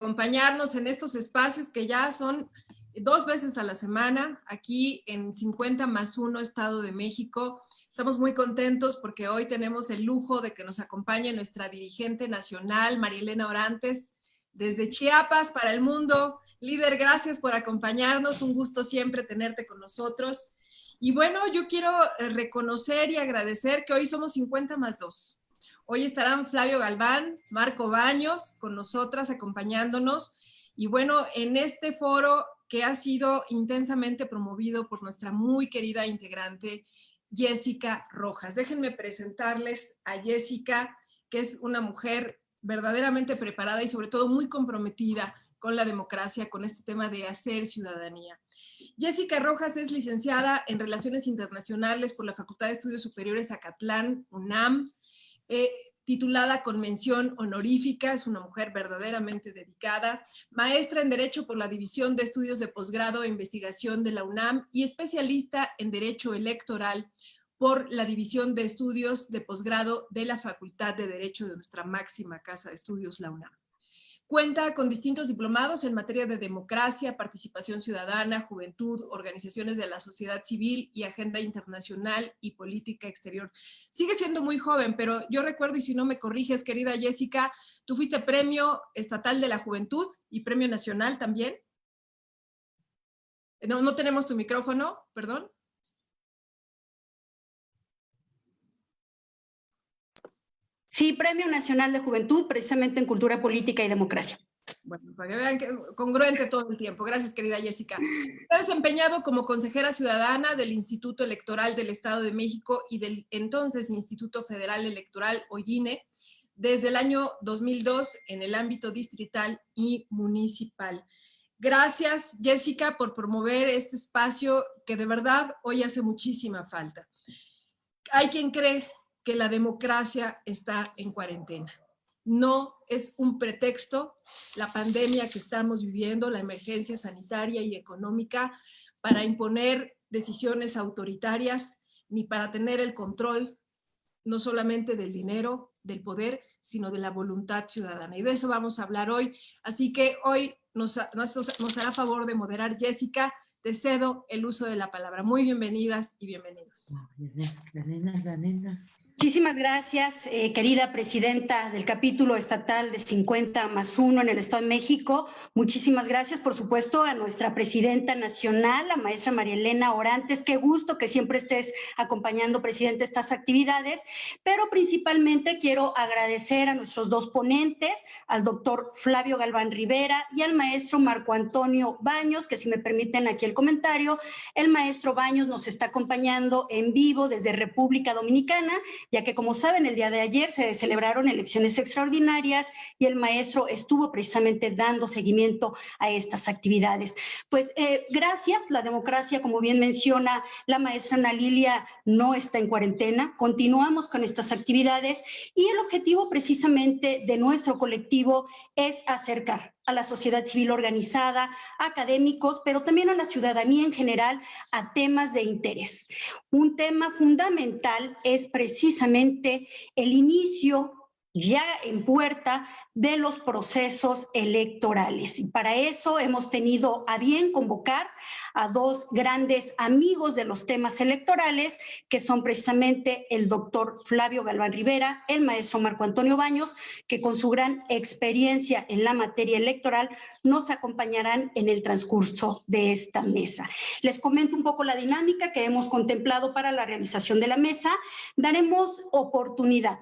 Acompañarnos en estos espacios que ya son 2 veces a la semana, aquí en 50+1 Estado de México. Estamos muy contentos porque hoy tenemos el lujo de que nos acompañe nuestra dirigente nacional, María Elena Orantes, desde Chiapas para el mundo. Líder, gracias por acompañarnos, un gusto siempre tenerte con nosotros. Y bueno, yo quiero reconocer y agradecer que hoy somos 50+2. Hoy estarán Flavio Galván, Marco Baños con nosotras acompañándonos. Y bueno, en este foro que ha sido intensamente promovido por nuestra muy querida integrante Jessica Rojas. Déjenme presentarles a Jessica, que es una mujer verdaderamente preparada y sobre todo muy comprometida con la democracia, con este tema de hacer ciudadanía. Jessica Rojas es licenciada en Relaciones Internacionales por la Facultad de Estudios Superiores Acatlán, UNAM, titulada con mención honorífica, es una mujer verdaderamente dedicada, maestra en Derecho por la División de Estudios de Posgrado e Investigación de la UNAM y especialista en Derecho Electoral por la División de Estudios de Posgrado de la Facultad de Derecho de nuestra máxima casa de estudios, la UNAM. Cuenta con distintos diplomados en materia de democracia, participación ciudadana, juventud, organizaciones de la sociedad civil y agenda internacional y política exterior. Sigue siendo muy joven, pero yo recuerdo, y si no me corriges, querida Jessica, tú fuiste Premio Estatal de la Juventud y Premio Nacional también. No tenemos tu micrófono, perdón. Sí, Premio Nacional de Juventud, precisamente en Cultura Política y Democracia. Bueno, para que vean que congruente todo el tiempo. Gracias, querida Jessica. Se ha desempeñado como consejera ciudadana del Instituto Electoral del Estado de México y del entonces Instituto Federal Electoral, o INE, desde el año 2002 en el ámbito distrital y municipal. Gracias, Jessica, por promover este espacio que de verdad hoy hace muchísima falta. Hay quien cree que la democracia está en cuarentena. No es un pretexto la pandemia que estamos viviendo, la emergencia sanitaria y económica, para imponer decisiones autoritarias, ni para tener el control no solamente del dinero, del poder, sino de la voluntad ciudadana. Y de eso vamos a hablar hoy. Así que hoy nos hará favor de moderar Jessica. Te cedo el uso de la palabra. Muy bienvenidas y bienvenidos. La nena. Muchísimas gracias, querida presidenta del capítulo estatal de 50+1 en el Estado de México. Muchísimas gracias, por supuesto, a nuestra presidenta nacional, la maestra María Elena Orantes. Qué gusto que siempre estés acompañando, presidente, estas actividades. Pero principalmente quiero agradecer a nuestros dos ponentes, al doctor Flavio Galván Rivera y al maestro Marco Antonio Baños, que si me permiten aquí el comentario, el maestro Baños nos está acompañando en vivo desde República Dominicana, ya que, como saben, el día de ayer se celebraron elecciones extraordinarias y el maestro estuvo precisamente dando seguimiento a estas actividades. Pues gracias, la democracia, como bien menciona la maestra Ana Lilia, no está en cuarentena, continuamos con estas actividades y el objetivo precisamente de nuestro colectivo es acercar a la sociedad civil organizada, a académicos, pero también a la ciudadanía en general, a temas de interés. Un tema fundamental es precisamente el inicio ya en puerta de los procesos electorales. Y para eso hemos tenido a bien convocar a dos grandes amigos de los temas electorales, que son precisamente el doctor Flavio Galván Rivera, el maestro Marco Antonio Baños, que con su gran experiencia en la materia electoral nos acompañarán en el transcurso de esta mesa. Les comento un poco la dinámica que hemos contemplado para la realización de la mesa. Daremos oportunidad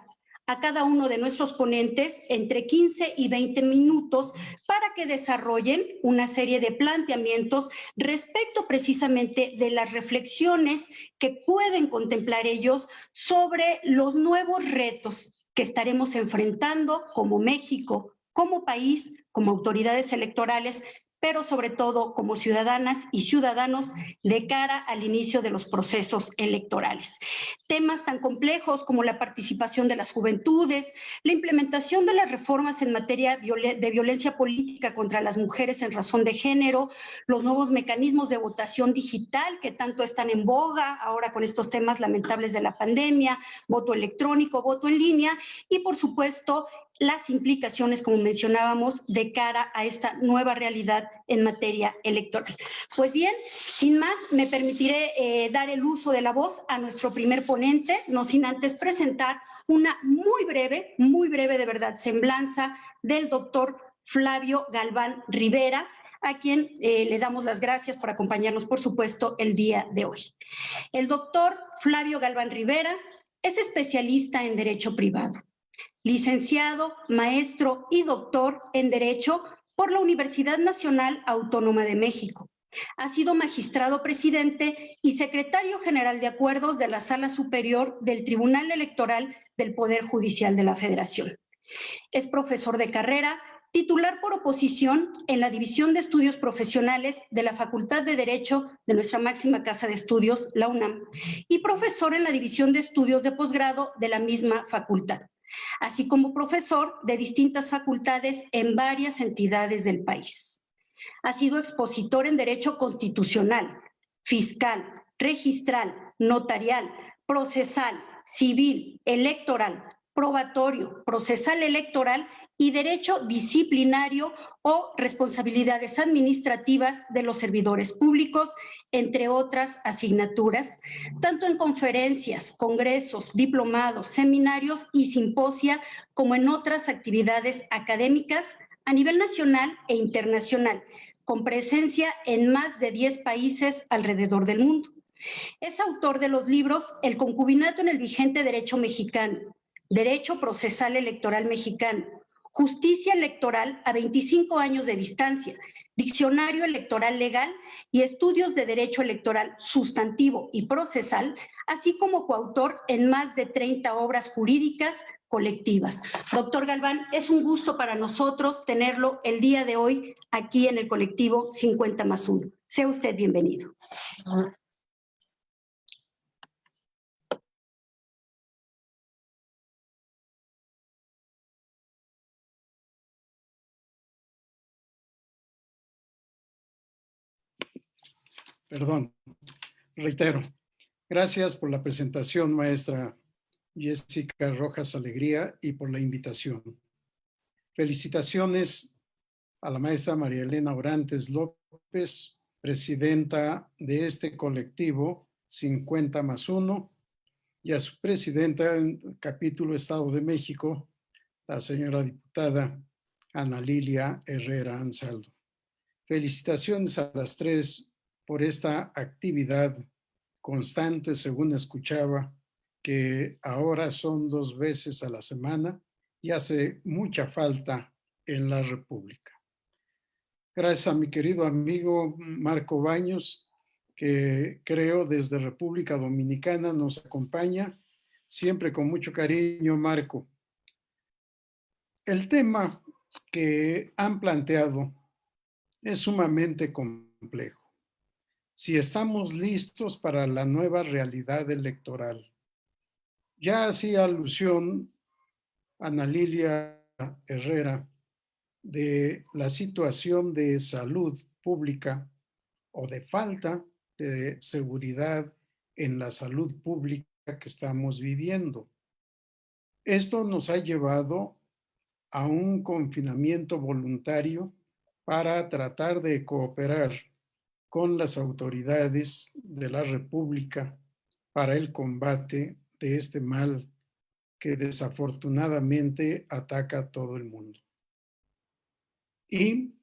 a cada uno de nuestros ponentes entre 15 y 20 minutos para que desarrollen una serie de planteamientos respecto precisamente de las reflexiones que pueden contemplar ellos sobre los nuevos retos que estaremos enfrentando como México, como país, como autoridades electorales, pero sobre todo como ciudadanas y ciudadanos de cara al inicio de los procesos electorales. Temas tan complejos como la participación de las juventudes, la implementación de las reformas en materia de violencia política contra las mujeres en razón de género, los nuevos mecanismos de votación digital que tanto están en boga ahora con estos temas lamentables de la pandemia, voto electrónico, voto en línea y, por supuesto, las implicaciones, como mencionábamos, de cara a esta nueva realidad en materia electoral. Pues bien, sin más, me permitiré dar el uso de la voz a nuestro primer ponente, no sin antes presentar una muy breve de verdad, semblanza del doctor Flavio Galván Rivera, a quien le damos las gracias por acompañarnos, por supuesto, el día de hoy. El doctor Flavio Galván Rivera es especialista en Derecho Privado, licenciado, maestro y doctor en Derecho por la Universidad Nacional Autónoma de México. Ha sido magistrado presidente y secretario general de acuerdos de la Sala Superior del Tribunal Electoral del Poder Judicial de la Federación. Es profesor de carrera, titular por oposición en la División de Estudios Profesionales de la Facultad de Derecho de nuestra máxima casa de estudios, la UNAM, y profesor en la División de Estudios de Posgrado de la misma facultad, así como profesor de distintas facultades en varias entidades del país. Ha sido expositor en Derecho Constitucional, Fiscal, Registral, Notarial, Procesal, Civil, Electoral, Probatorio, Procesal Electoral y Derecho Disciplinario o Responsabilidades Administrativas de los Servidores Públicos, entre otras asignaturas, tanto en conferencias, congresos, diplomados, seminarios y simposia, como en otras actividades académicas a nivel nacional e internacional, con presencia en más de 10 países alrededor del mundo. Es autor de los libros El concubinato en el vigente derecho mexicano, Derecho procesal electoral mexicano, Justicia electoral a 25 años de distancia, Diccionario electoral legal y Estudios de derecho electoral sustantivo y procesal, así como coautor en más de 30 obras jurídicas colectivas. Doctor Galván, es un gusto para nosotros tenerlo el día de hoy aquí en el colectivo 50+1. Sea usted bienvenido. Perdón, reitero. Gracias por la presentación, maestra Jessica Rojas Alegría, y por la invitación. Felicitaciones a la maestra María Elena Orantes López, presidenta de este colectivo 50+1, y a su presidenta en capítulo Estado de México, la señora diputada Ana Lilia Herrera Ansaldo. Felicitaciones a las tres por esta actividad constante, según escuchaba, que ahora son 2 veces a la semana y hace mucha falta en la República. Gracias a mi querido amigo Marco Baños, que creo desde República Dominicana nos acompaña, siempre con mucho cariño, Marco. El tema que han planteado es sumamente complejo. Si estamos listos para la nueva realidad electoral. Ya hacía alusión Ana Lilia Herrera de la situación de salud pública o de falta de seguridad en la salud pública que estamos viviendo. Esto nos ha llevado a un confinamiento voluntario para tratar de cooperar con las autoridades de la República para el combate de este mal que desafortunadamente ataca a todo el mundo. Y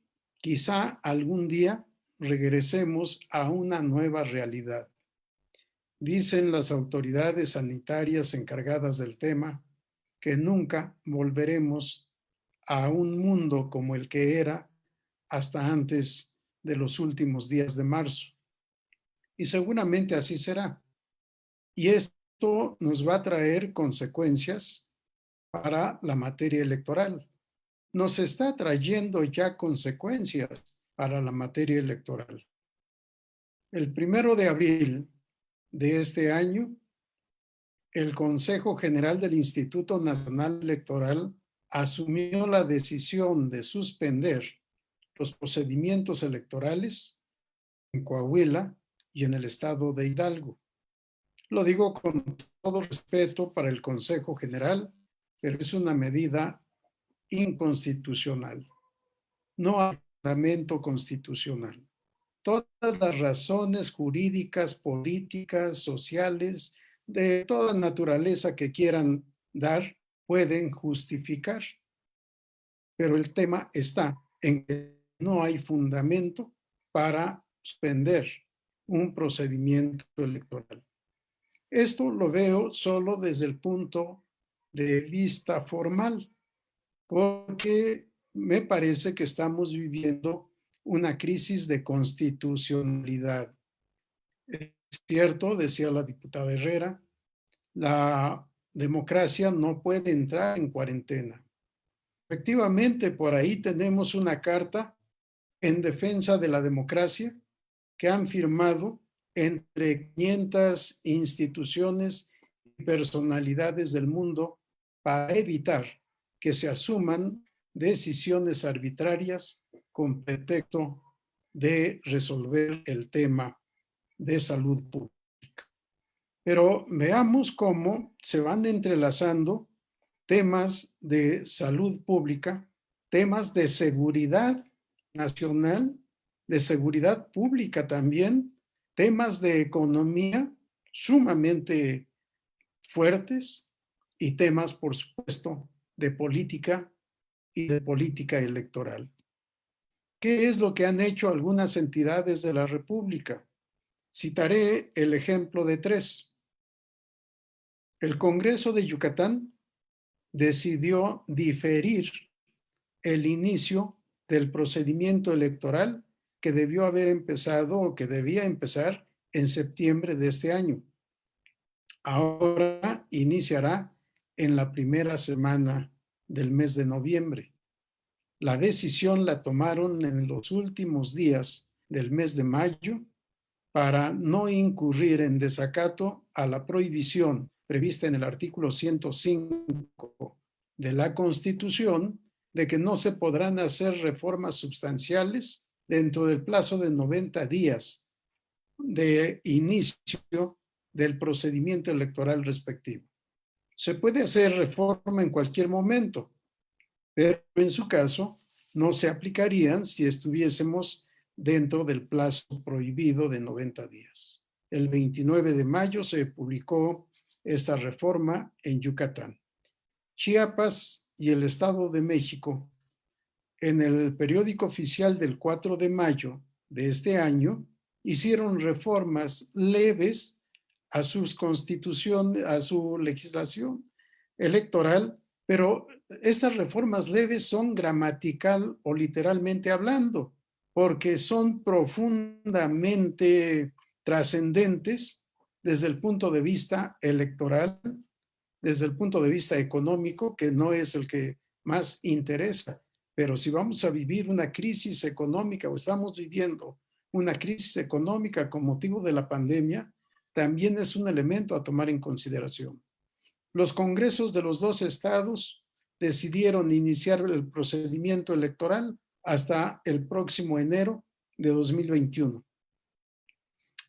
quizá algún día regresemos a una nueva realidad. Dicen las autoridades sanitarias encargadas del tema que nunca volveremos a un mundo como el que era hasta antes de los últimos días de marzo. Y seguramente así será. Y esto nos va a traer consecuencias para la materia electoral. Nos está trayendo ya consecuencias para la materia electoral. El 1 de abril de este año, el Consejo General del Instituto Nacional Electoral asumió la decisión de suspender los procedimientos electorales en Coahuila y en el estado de Hidalgo. Lo digo con todo respeto para el Consejo General, pero es una medida inconstitucional. No hay fundamento constitucional. Todas las razones jurídicas, políticas, sociales, de toda naturaleza que quieran dar, pueden justificar. Pero el tema está en que no hay fundamento para suspender un procedimiento electoral. Esto lo veo solo desde el punto de vista formal, porque me parece que estamos viviendo una crisis de constitucionalidad. Es cierto, decía la diputada Herrera, la democracia no puede entrar en cuarentena. Efectivamente, por ahí tenemos una carta en defensa de la democracia que han firmado entre 500 instituciones y personalidades del mundo para evitar que se asuman decisiones arbitrarias con pretexto de resolver el tema de salud pública. Pero veamos cómo se van entrelazando temas de salud pública, temas de seguridad nacional, de seguridad pública también, temas de economía sumamente fuertes y temas, por supuesto, de política y de política electoral. ¿Qué es lo que han hecho algunas entidades de la República? Citaré el ejemplo de 3. El Congreso de Yucatán decidió diferir el inicio del procedimiento electoral que debió haber empezado o que debía empezar en septiembre de este año. Ahora iniciará en la primera semana del mes de noviembre. La decisión la tomaron en los últimos días del mes de mayo para no incurrir en desacato a la prohibición prevista en el artículo 105 de la Constitución de que no se podrán hacer reformas sustanciales dentro del plazo de 90 días de inicio del procedimiento electoral respectivo. Se puede hacer reforma en cualquier momento, pero en su caso no se aplicarían si estuviésemos dentro del plazo prohibido de 90 días. El 29 de mayo se publicó esta reforma en Yucatán. Chiapas y el Estado de México, en el periódico oficial del 4 de mayo de este año, hicieron reformas leves a sus constituciones, a su legislación electoral, pero estas reformas leves son gramatical o literalmente hablando, porque son profundamente trascendentes desde el punto de vista electoral, desde el punto de vista económico, que no es el que más interesa. Pero si vamos a vivir una crisis económica o estamos viviendo una crisis económica con motivo de la pandemia, también es un elemento a tomar en consideración. Los congresos de los 2 estados decidieron iniciar el procedimiento electoral hasta el próximo enero de 2021.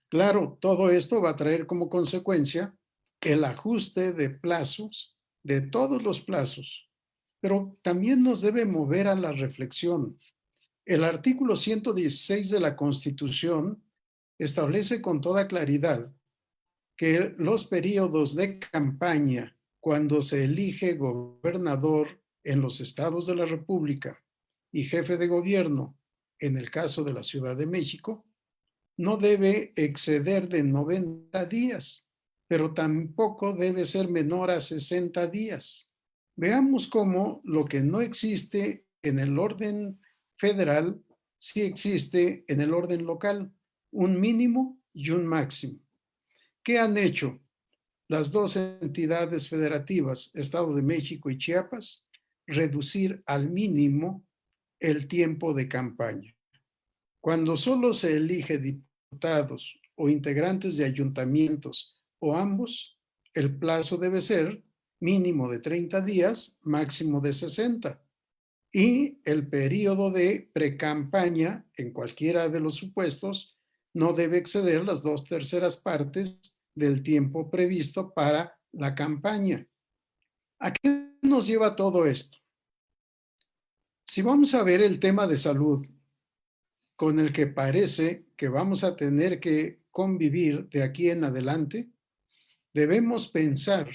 Claro, todo esto va a traer como consecuencia el ajuste de plazos, de todos los plazos, pero también nos debe mover a la reflexión. El artículo 116 de la Constitución establece con toda claridad que los periodos de campaña, cuando se elige gobernador en los estados de la República y jefe de gobierno, en el caso de la Ciudad de México, no debe exceder de 90 días, pero tampoco debe ser menor a 60 días. Veamos cómo lo que no existe en el orden federal sí existe en el orden local, un mínimo y un máximo. ¿Qué han hecho las 2 entidades federativas, Estado de México y Chiapas? Reducir al mínimo el tiempo de campaña. Cuando solo se elige diputados o integrantes de ayuntamientos o ambos, el plazo debe ser mínimo de 30 días, máximo de 60. Y el periodo de precampaña, en cualquiera de los supuestos, no debe exceder las 2/3 partes del tiempo previsto para la campaña. ¿A qué nos lleva todo esto? Si vamos a ver el tema de salud, con el que parece que vamos a tener que convivir de aquí en adelante, debemos pensar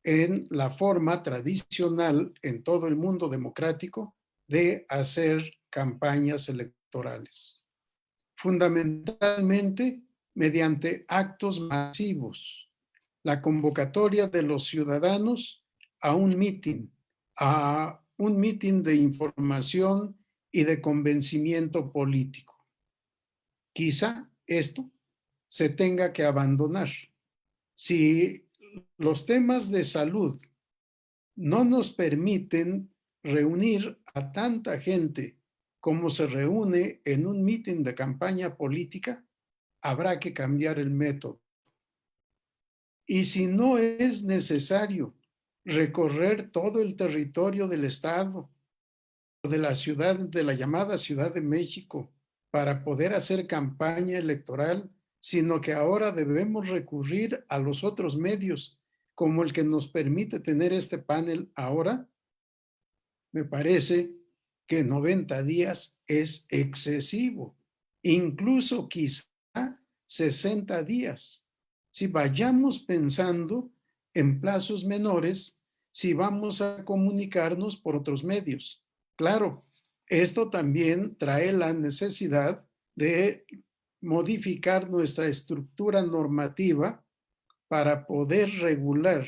en la forma tradicional en todo el mundo democrático de hacer campañas electorales, fundamentalmente mediante actos masivos, la convocatoria de los ciudadanos a un mitin de información y de convencimiento político. Quizá esto se tenga que abandonar. Si los temas de salud no nos permiten reunir a tanta gente como se reúne en un mitin de campaña política, habrá que cambiar el método. Y si no es necesario recorrer todo el territorio del Estado o de la ciudad, de la llamada Ciudad de México, para poder hacer campaña electoral, sino que ahora debemos recurrir a los otros medios, como el que nos permite tener este panel ahora, me parece que 90 días es excesivo, incluso quizá 60 días. Si vayamos pensando en plazos menores, si vamos a comunicarnos por otros medios. Claro, esto también trae la necesidad de modificar nuestra estructura normativa para poder regular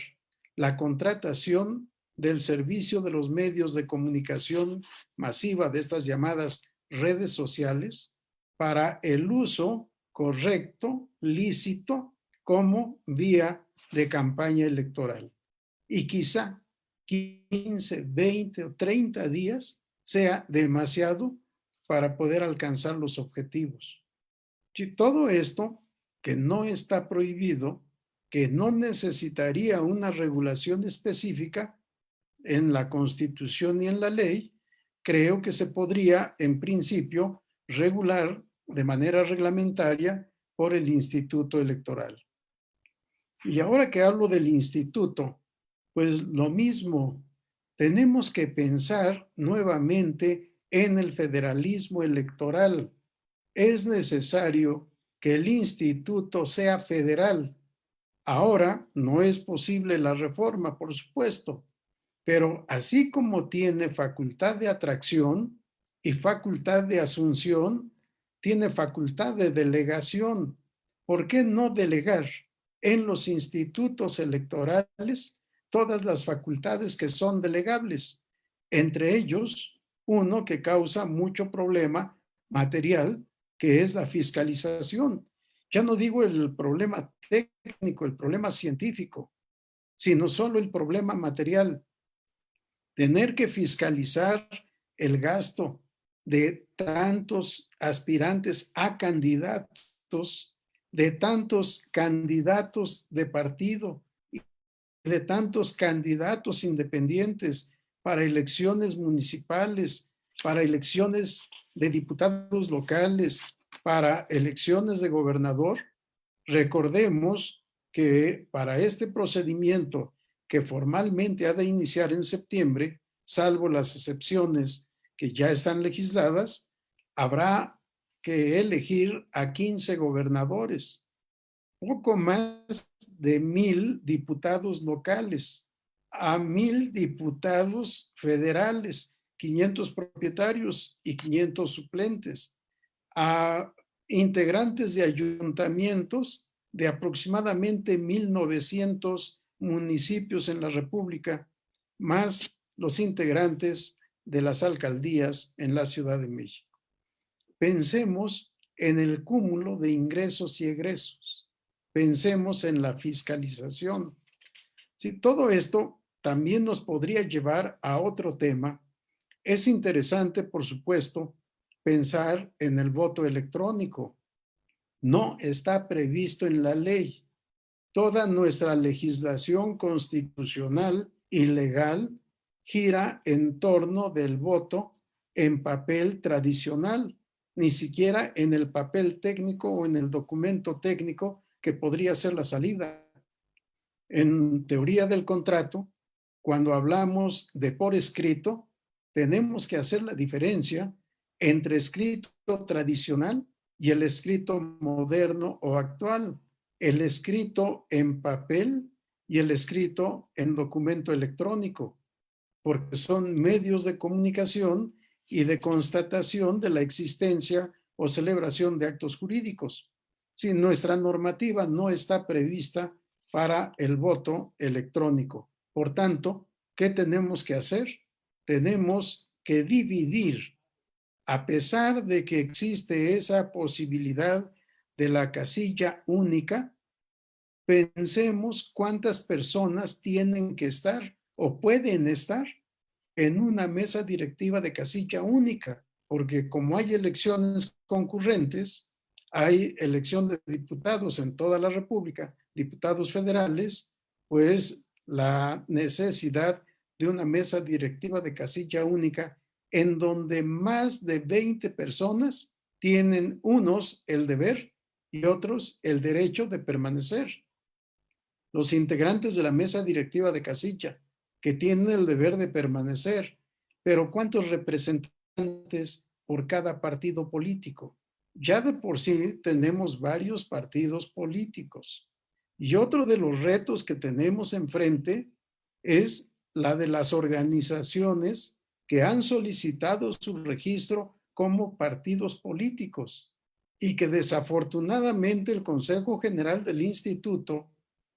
la contratación del servicio de los medios de comunicación masiva de estas llamadas redes sociales para el uso correcto, lícito, como vía de campaña electoral. Y quizá 15, 20 o 30 días sea demasiado para poder alcanzar los objetivos. Y todo esto que no está prohibido, que no necesitaría una regulación específica en la Constitución y en la ley, creo que se podría, en principio, regular de manera reglamentaria por el Instituto Electoral. Y ahora que hablo del instituto, pues lo mismo, tenemos que pensar nuevamente en el federalismo electoral. Es necesario que el instituto sea federal. Ahora no es posible la reforma, por supuesto, pero así como tiene facultad de atracción y facultad de asunción, tiene facultad de delegación. ¿Por qué no delegar en los institutos electorales todas las facultades que son delegables? Entre ellos, uno que causa mucho problema material, que es la fiscalización. Ya no digo el problema técnico, el problema científico, sino solo el problema material. Tener que fiscalizar el gasto de tantos aspirantes a candidatos, de tantos candidatos de partido, de tantos candidatos independientes para elecciones municipales, para elecciones de diputados locales, para elecciones de gobernador. Recordemos que para este procedimiento que formalmente ha de iniciar en septiembre, salvo las excepciones que ya están legisladas, habrá que elegir a 15 gobernadores, poco más de 1,000 diputados locales, a 1,000 diputados federales, 500 propietarios y 500 suplentes, a integrantes de ayuntamientos de aproximadamente 1,900 municipios en la República, más los integrantes de las alcaldías en la Ciudad de México. Pensemos en el cúmulo de ingresos y egresos. Pensemos en la fiscalización. Sí, todo esto también nos podría llevar a otro tema. Es interesante, por supuesto, pensar en el voto electrónico. No está previsto en la ley. Toda nuestra legislación constitucional y legal gira en torno del voto en papel tradicional, ni siquiera en el papel técnico o en el documento técnico que podría ser la salida. En teoría del contrato, cuando hablamos de por escrito, tenemos que hacer la diferencia entre escrito tradicional y el escrito moderno o actual, el escrito en papel y el escrito en documento electrónico, porque son medios de comunicación y de constatación de la existencia o celebración de actos jurídicos. Si nuestra normativa no está prevista para el voto electrónico. Por tanto, ¿qué tenemos que hacer? Tenemos que dividir, a pesar de que existe esa posibilidad de la casilla única, pensemos cuántas personas tienen que estar o pueden estar en una mesa directiva de casilla única, porque como hay elecciones concurrentes, hay elección de diputados en toda la República, diputados federales, pues la necesidad de una mesa directiva de casilla única en donde más de 20 personas tienen unos el deber y otros el derecho de permanecer. Los integrantes de la mesa directiva de casilla, que tienen el deber de permanecer, pero ¿cuántos representantes por cada partido político? Ya de por sí tenemos varios partidos políticos. Y otro de los retos que tenemos enfrente es la de las organizaciones que han solicitado su registro como partidos políticos y que desafortunadamente el Consejo General del Instituto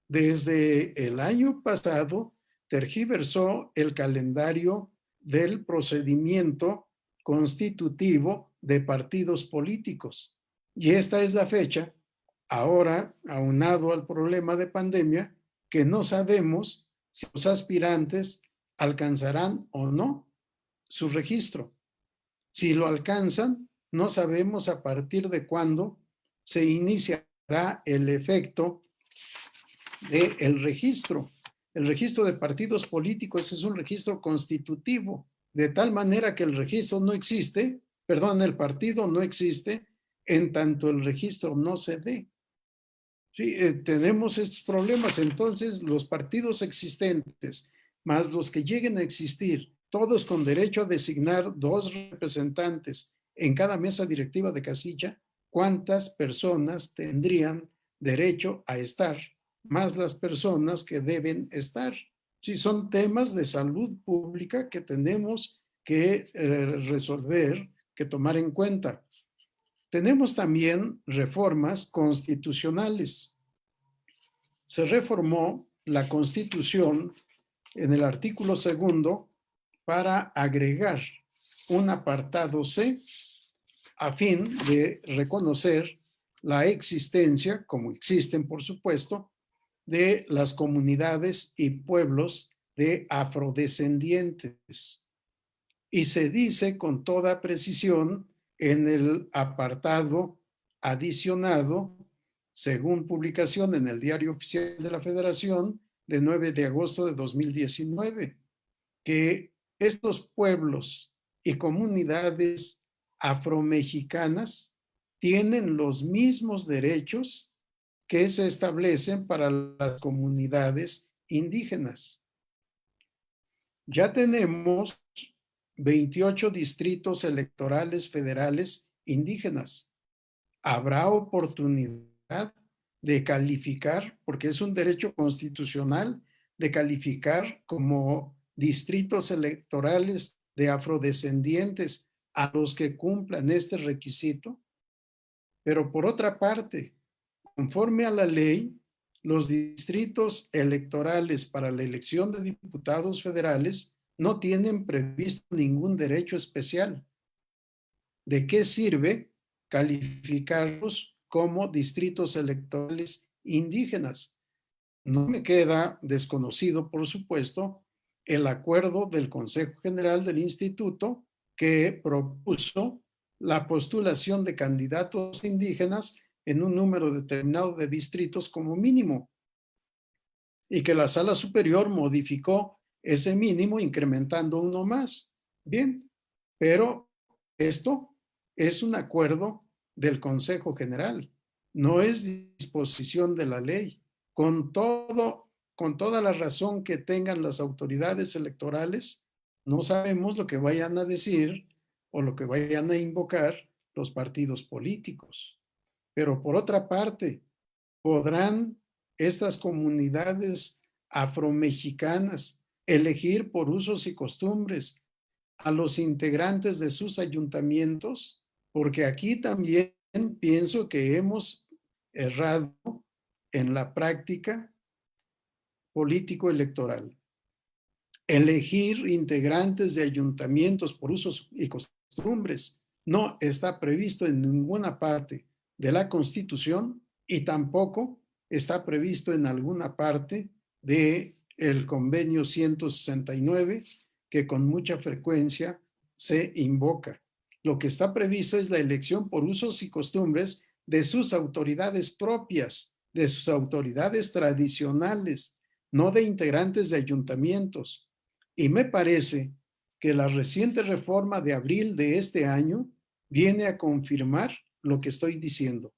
desde el año pasado tergiversó el calendario del procedimiento constitutivo de partidos políticos. Y esta es la fecha, ahora aunado al problema de pandemia, que no sabemos si los aspirantes alcanzarán o no su registro. Si lo alcanzan, no sabemos a partir de cuándo se iniciará el efecto del registro. El registro de partidos políticos es un registro constitutivo, de tal manera que el registro no existe, perdón, el partido no existe en tanto el registro no se dé. Sí, tenemos estos problemas, entonces los partidos existentes, más los que lleguen a existir, todos con derecho a designar 2 representantes en cada mesa directiva de casilla, ¿cuántas personas tendrían derecho a estar? Más las personas que deben estar. Sí, son temas de salud pública que tenemos que resolver, que tomar en cuenta. Tenemos también reformas constitucionales. Se reformó la Constitución en el artículo 2 para agregar un apartado C a fin de reconocer la existencia, como existen por supuesto, de las comunidades y pueblos de afrodescendientes. Y se dice con toda precisión en el apartado adicionado, según publicación en el Diario Oficial de la Federación de 9 de agosto de 2019, que estos pueblos y comunidades afromexicanas tienen los mismos derechos que se establecen para las comunidades indígenas. Ya tenemos 28 distritos electorales federales indígenas. Habrá oportunidad de calificar, porque es un derecho constitucional, de calificar como distritos electorales de afrodescendientes a los que cumplan este requisito. Pero por otra parte, conforme a la ley, los distritos electorales para la elección de diputados federales no tienen previsto ningún derecho especial. ¿De qué sirve calificarlos como distritos electorales indígenas? No me queda desconocido, por supuesto, el acuerdo del Consejo General del Instituto que propuso la postulación de candidatos indígenas en un número determinado de distritos como mínimo y que la Sala Superior modificó ese mínimo incrementando uno más. Bien, pero esto es un acuerdo del Consejo General, no es disposición de la ley. Con toda la razón que tengan las autoridades electorales, No sabemos lo que vayan a decir o lo que vayan a invocar los partidos políticos. Pero por otra parte, ¿podrán estas comunidades afromexicanas elegir por usos y costumbres a los integrantes de sus ayuntamientos? Porque aquí también pienso que hemos errado en la práctica político-electoral. Elegir integrantes de ayuntamientos por usos y costumbres no está previsto en ninguna parte de la Constitución y tampoco está previsto en alguna parte del convenio 169 que con mucha frecuencia se invoca. Lo que está previsto es la elección por usos y costumbres de sus autoridades propias, de sus autoridades tradicionales, no de integrantes de ayuntamientos. Y me parece que la reciente reforma de abril de este año viene a confirmar lo que estoy diciendo.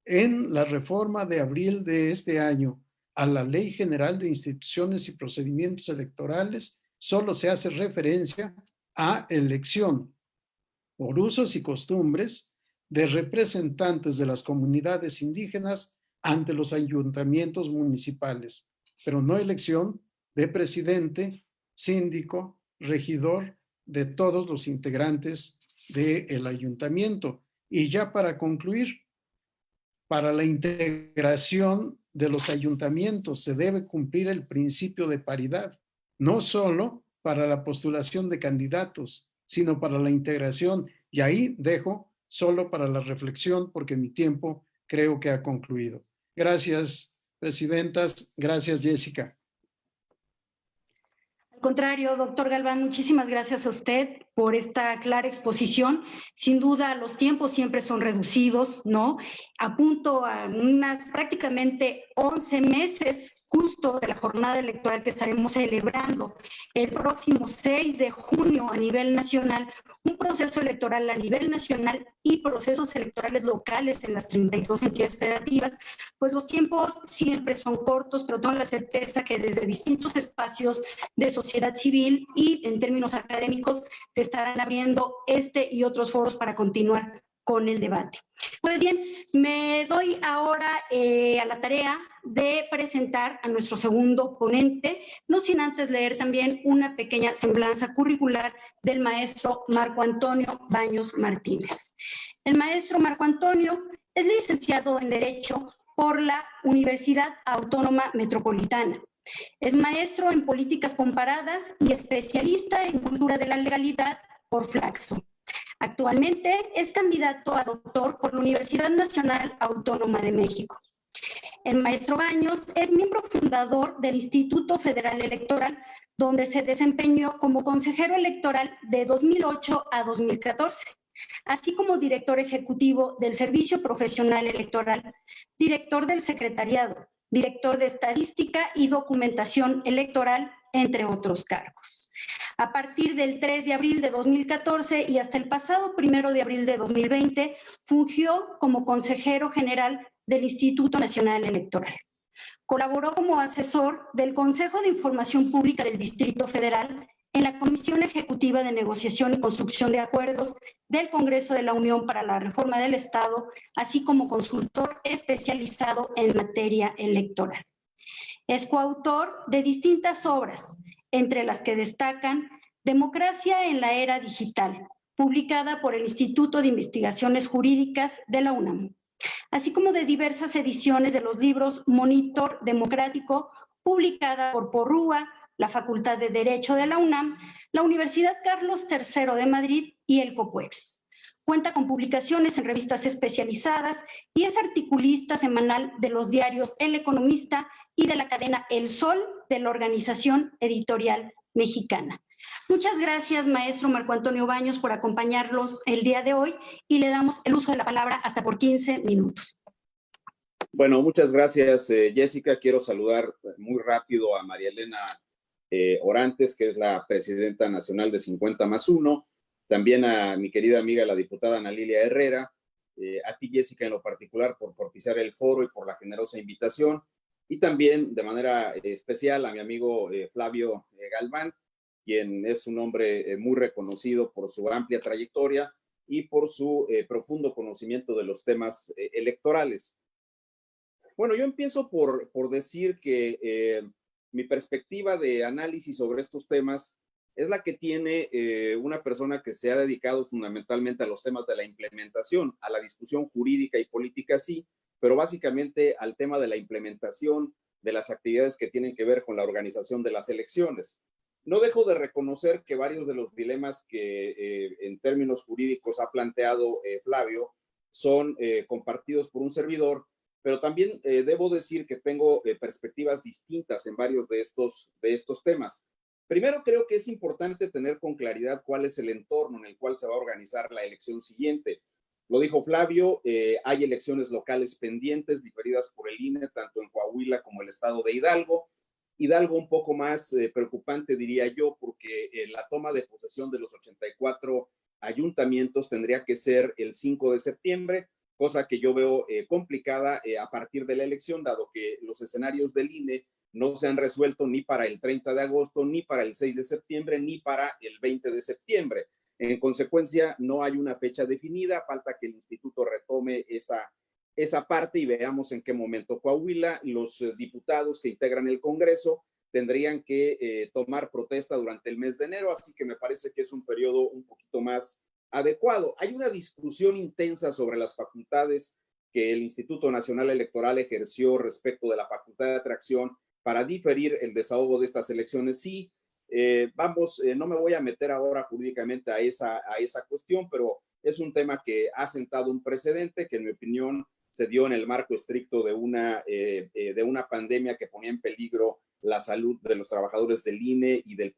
En la reforma de abril de este año a la Ley General de Instituciones y Procedimientos Electorales, solo se hace referencia a elección por usos y costumbres de representantes de las comunidades indígenas ante los ayuntamientos municipales, pero no elección de presidente, síndico, regidor, de todos los integrantes del ayuntamiento. Y ya para concluir, para la integración de los ayuntamientos se debe cumplir el principio de paridad, no solo para la postulación de candidatos, sino para la integración. Y ahí dejo solo para la reflexión porque mi tiempo creo que ha concluido. Gracias, presidentas. Gracias, Jessica. Al contrario, doctor Galván, muchísimas gracias a usted por esta clara exposición. Sin duda, los tiempos siempre son reducidos, ¿no? Apunto a unas prácticamente 11 meses justo de la jornada electoral que estaremos celebrando el próximo 6 de junio a nivel nacional, un proceso electoral a nivel nacional y procesos electorales locales en las 32 entidades federativas, pues los tiempos siempre son cortos, pero tengo la certeza que desde distintos espacios de sociedad civil y en términos académicos se estarán abriendo este y otros foros para continuar con el debate. Pues bien, me doy ahora a la tarea de presentar a nuestro segundo ponente, no sin antes leer también una pequeña semblanza curricular del maestro Marco Antonio Baños Martínez. El maestro Marco Antonio es licenciado en Derecho por la Universidad Autónoma Metropolitana. Es maestro en Políticas Comparadas y especialista en Cultura de la Legalidad por Flaxo. Actualmente es candidato a doctor por la Universidad Nacional Autónoma de México. El maestro Baños es miembro fundador del Instituto Federal Electoral, donde se desempeñó como consejero electoral de 2008 a 2014, así como director ejecutivo del Servicio Profesional Electoral, director del Secretariado, director de Estadística y Documentación Electoral, entre otros cargos. A partir del 3 de abril de 2014 y hasta el pasado 1 de abril de 2020, fungió como consejero general del Instituto Nacional Electoral. Colaboró como asesor del Consejo de Información Pública del Distrito Federal en la Comisión Ejecutiva de Negociación y Construcción de Acuerdos del Congreso de la Unión para la Reforma del Estado, así como consultor especializado en materia electoral. Es coautor de distintas obras, entre las que destacan Democracia en la Era Digital, publicada por el Instituto de Investigaciones Jurídicas de la UNAM, así como de diversas ediciones de los libros Monitor Democrático, publicada por Porrúa, la Facultad de Derecho de la UNAM, la Universidad Carlos III de Madrid y el COPUEX. Cuenta con publicaciones en revistas especializadas y es articulista semanal de los diarios El Economista y de la cadena El Sol de la Organización Editorial Mexicana. Muchas gracias, maestro Marco Antonio Baños, por acompañarnos el día de hoy y le damos el uso de la palabra hasta por 15 minutos. Bueno, muchas gracias, Jessica. Quiero saludar muy rápido a María Elena Orantes, que es la presidenta nacional de 50+1, también a mi querida amiga, la diputada Ana Lilia Herrera, a ti, Jessica, en lo particular, por propiciar el foro y por la generosa invitación, y también de manera especial a mi amigo Flavio Galván, quien es un hombre muy reconocido por su amplia trayectoria y por su profundo conocimiento de los temas electorales. Bueno, yo empiezo por decir que mi perspectiva de análisis sobre estos temas es la que tiene una persona que se ha dedicado fundamentalmente a los temas de la implementación, a la discusión jurídica y política sí, pero básicamente al tema de la implementación de las actividades que tienen que ver con la organización de las elecciones. No dejo de reconocer que varios de los dilemas que en términos jurídicos ha planteado Flavio son compartidos por un servidor, pero también debo decir que tengo perspectivas distintas en varios de estos temas. Primero, creo que es importante tener con claridad cuál es el entorno en el cual se va a organizar la elección siguiente. Lo dijo Flavio, hay elecciones locales pendientes diferidas por el INE, tanto en Coahuila como el estado de Hidalgo. Hidalgo un poco más preocupante, diría yo, porque la toma de posesión de los 84 ayuntamientos tendría que ser el 5 de septiembre, cosa que yo veo complicada a partir de la elección, dado que los escenarios del INE no se han resuelto ni para el 30 de agosto, ni para el 6 de septiembre, ni para el 20 de septiembre. En consecuencia, no hay una fecha definida, falta que el instituto retome esa parte y veamos en qué momento. Coahuila, los diputados que integran el Congreso tendrían que tomar protesta durante el mes de enero, así que me parece que es un periodo un poquito más adecuado. Hay una discusión intensa sobre las facultades que el Instituto Nacional Electoral ejerció respecto de la facultad de atracción para diferir el desahogo de estas elecciones. Sí, no me voy a meter ahora jurídicamente a esa cuestión, pero es un tema que ha sentado un precedente que en mi opinión se dio en el marco estricto de una pandemia que ponía en peligro la salud de los trabajadores del INE y de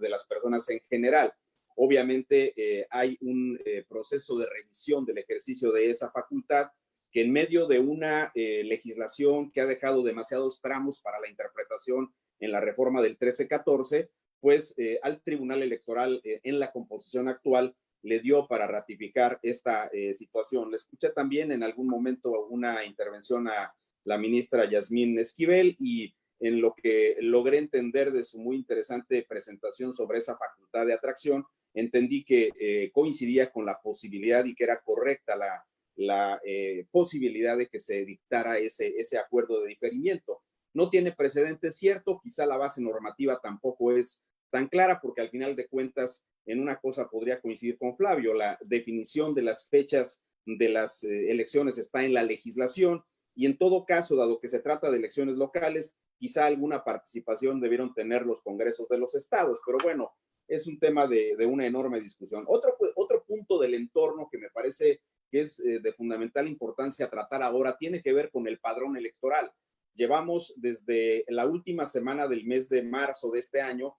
las personas en general. Obviamente hay un proceso de revisión del ejercicio de esa facultad que en medio de una legislación que ha dejado demasiados tramos para la interpretación en la reforma del 13-14, pues al Tribunal Electoral en la composición actual le dio para ratificar esta situación. Le escuché también en algún momento una intervención a la ministra Yasmín Esquivel y en lo que logré entender de su muy interesante presentación sobre esa facultad de atracción, entendí que coincidía con la posibilidad y que era correcta la posibilidad de que se dictara ese acuerdo de diferimiento. No tiene precedentes, cierto, quizá la base normativa tampoco es tan clara porque al final de cuentas en una cosa podría coincidir con Flavio, la definición de las fechas de las elecciones está en la legislación y en todo caso, dado que se trata de elecciones locales, quizá alguna participación debieron tener los congresos de los estados, pero bueno, es un tema de una enorme discusión. Otro punto del entorno que me parece que es de fundamental importancia tratar ahora tiene que ver con el padrón electoral. Llevamos desde la última semana del mes de marzo de este año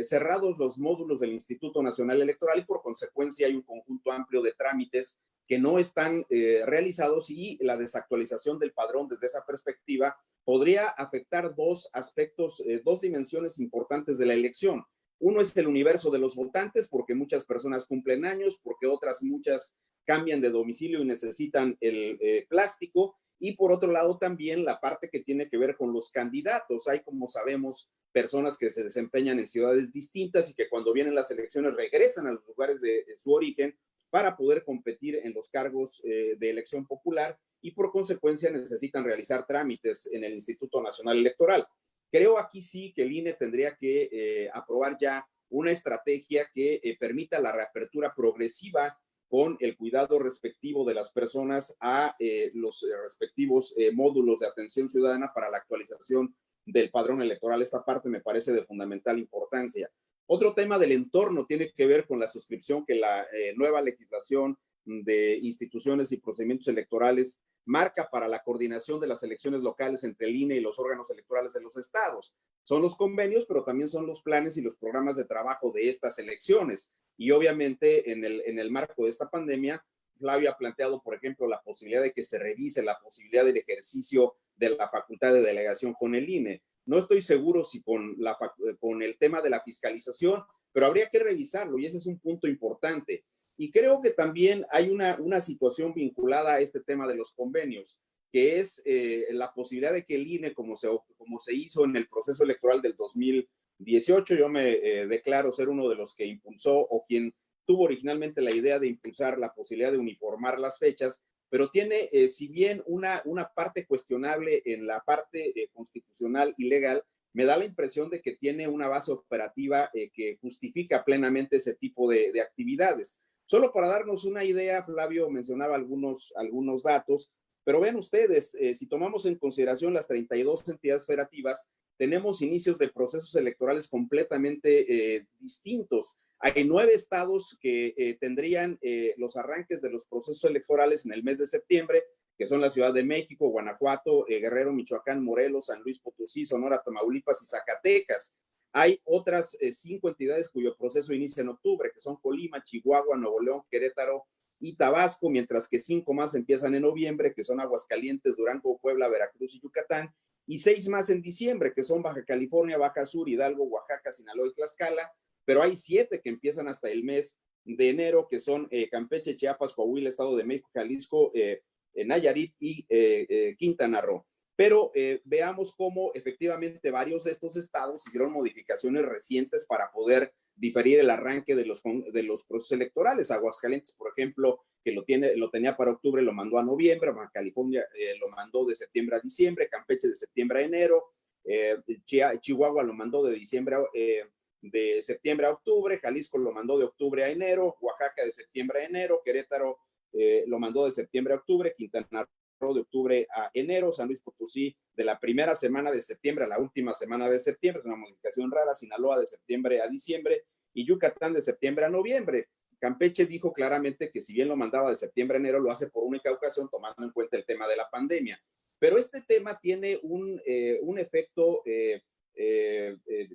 cerrados los módulos del Instituto Nacional Electoral y por consecuencia hay un conjunto amplio de trámites que no están realizados y la desactualización del padrón desde esa perspectiva podría afectar dos aspectos, dos dimensiones importantes de la elección. Uno es el universo de los votantes, porque muchas personas cumplen años, porque otras muchas cambian de domicilio y necesitan el plástico. Y por otro lado también la parte que tiene que ver con los candidatos. Hay, como sabemos, personas que se desempeñan en ciudades distintas y que cuando vienen las elecciones regresan a los lugares de su origen para poder competir en los cargos de elección popular y por consecuencia necesitan realizar trámites en el Instituto Nacional Electoral. Creo aquí sí que el INE tendría que aprobar ya una estrategia que permita la reapertura progresiva con el cuidado respectivo de las personas a los respectivos módulos de atención ciudadana para la actualización del padrón electoral. Esta parte me parece de fundamental importancia. Otro tema del entorno tiene que ver con la suscripción que la nueva legislación de instituciones y procedimientos electorales marca para la coordinación de las elecciones locales entre el INE y los órganos electorales de los estados. Son los convenios, pero también son los planes y los programas de trabajo de estas elecciones. Y obviamente en el marco de esta pandemia, Flavio ha planteado, por ejemplo, la posibilidad de que se revise la posibilidad del ejercicio de la facultad de delegación con el INE. No estoy seguro si con el tema de la fiscalización, pero habría que revisarlo y ese es un punto importante. Y creo que también hay una situación vinculada a este tema de los convenios, que es la posibilidad de que el INE, como se hizo en el proceso electoral del 2018. Yo me declaro ser uno de los que impulsó o quien tuvo originalmente la idea de impulsar la posibilidad de uniformar las fechas, pero tiene, si bien una parte cuestionable en la parte constitucional y legal, me da la impresión de que tiene una base operativa que justifica plenamente ese tipo de actividades. Solo para darnos una idea, Flavio mencionaba algunos datos, pero vean ustedes, si tomamos en consideración las 32 entidades federativas, tenemos inicios de procesos electorales completamente distintos. Hay 9 estados que tendrían los arranques de los procesos electorales en el mes de septiembre, que son la Ciudad de México, Guanajuato, Guerrero, Michoacán, Morelos, San Luis Potosí, Sonora, Tamaulipas y Zacatecas. Hay otras 5 entidades cuyo proceso inicia en octubre, que son Colima, Chihuahua, Nuevo León, Querétaro y Tabasco, mientras que 5 más empiezan en noviembre, que son Aguascalientes, Durango, Puebla, Veracruz y Yucatán, y 6 más en diciembre, que son Baja California, Baja Sur, Hidalgo, Oaxaca, Sinaloa y Tlaxcala, pero hay 7 que empiezan hasta el mes de enero, que son Campeche, Chiapas, Coahuila, Estado de México, Jalisco, Nayarit y Quintana Roo. Pero veamos cómo efectivamente varios de estos estados hicieron modificaciones recientes para poder diferir el arranque de los procesos electorales. Aguascalientes, por ejemplo, que lo tenía para octubre, lo mandó a noviembre. Baja California lo mandó de septiembre a diciembre. Campeche de septiembre a enero. Chihuahua lo mandó de septiembre a octubre. Jalisco lo mandó de octubre a enero. Oaxaca de septiembre a enero. Querétaro lo mandó de septiembre a octubre. Quintana Roo de octubre a enero. San Luis Potosí de la primera semana de septiembre a la última semana de septiembre, es una modificación rara. Sinaloa de septiembre a diciembre y Yucatán de septiembre a noviembre. Campeche dijo claramente que si bien lo mandaba de septiembre a enero, lo hace por única ocasión, tomando en cuenta el tema de la pandemia. Pero este tema tiene un efecto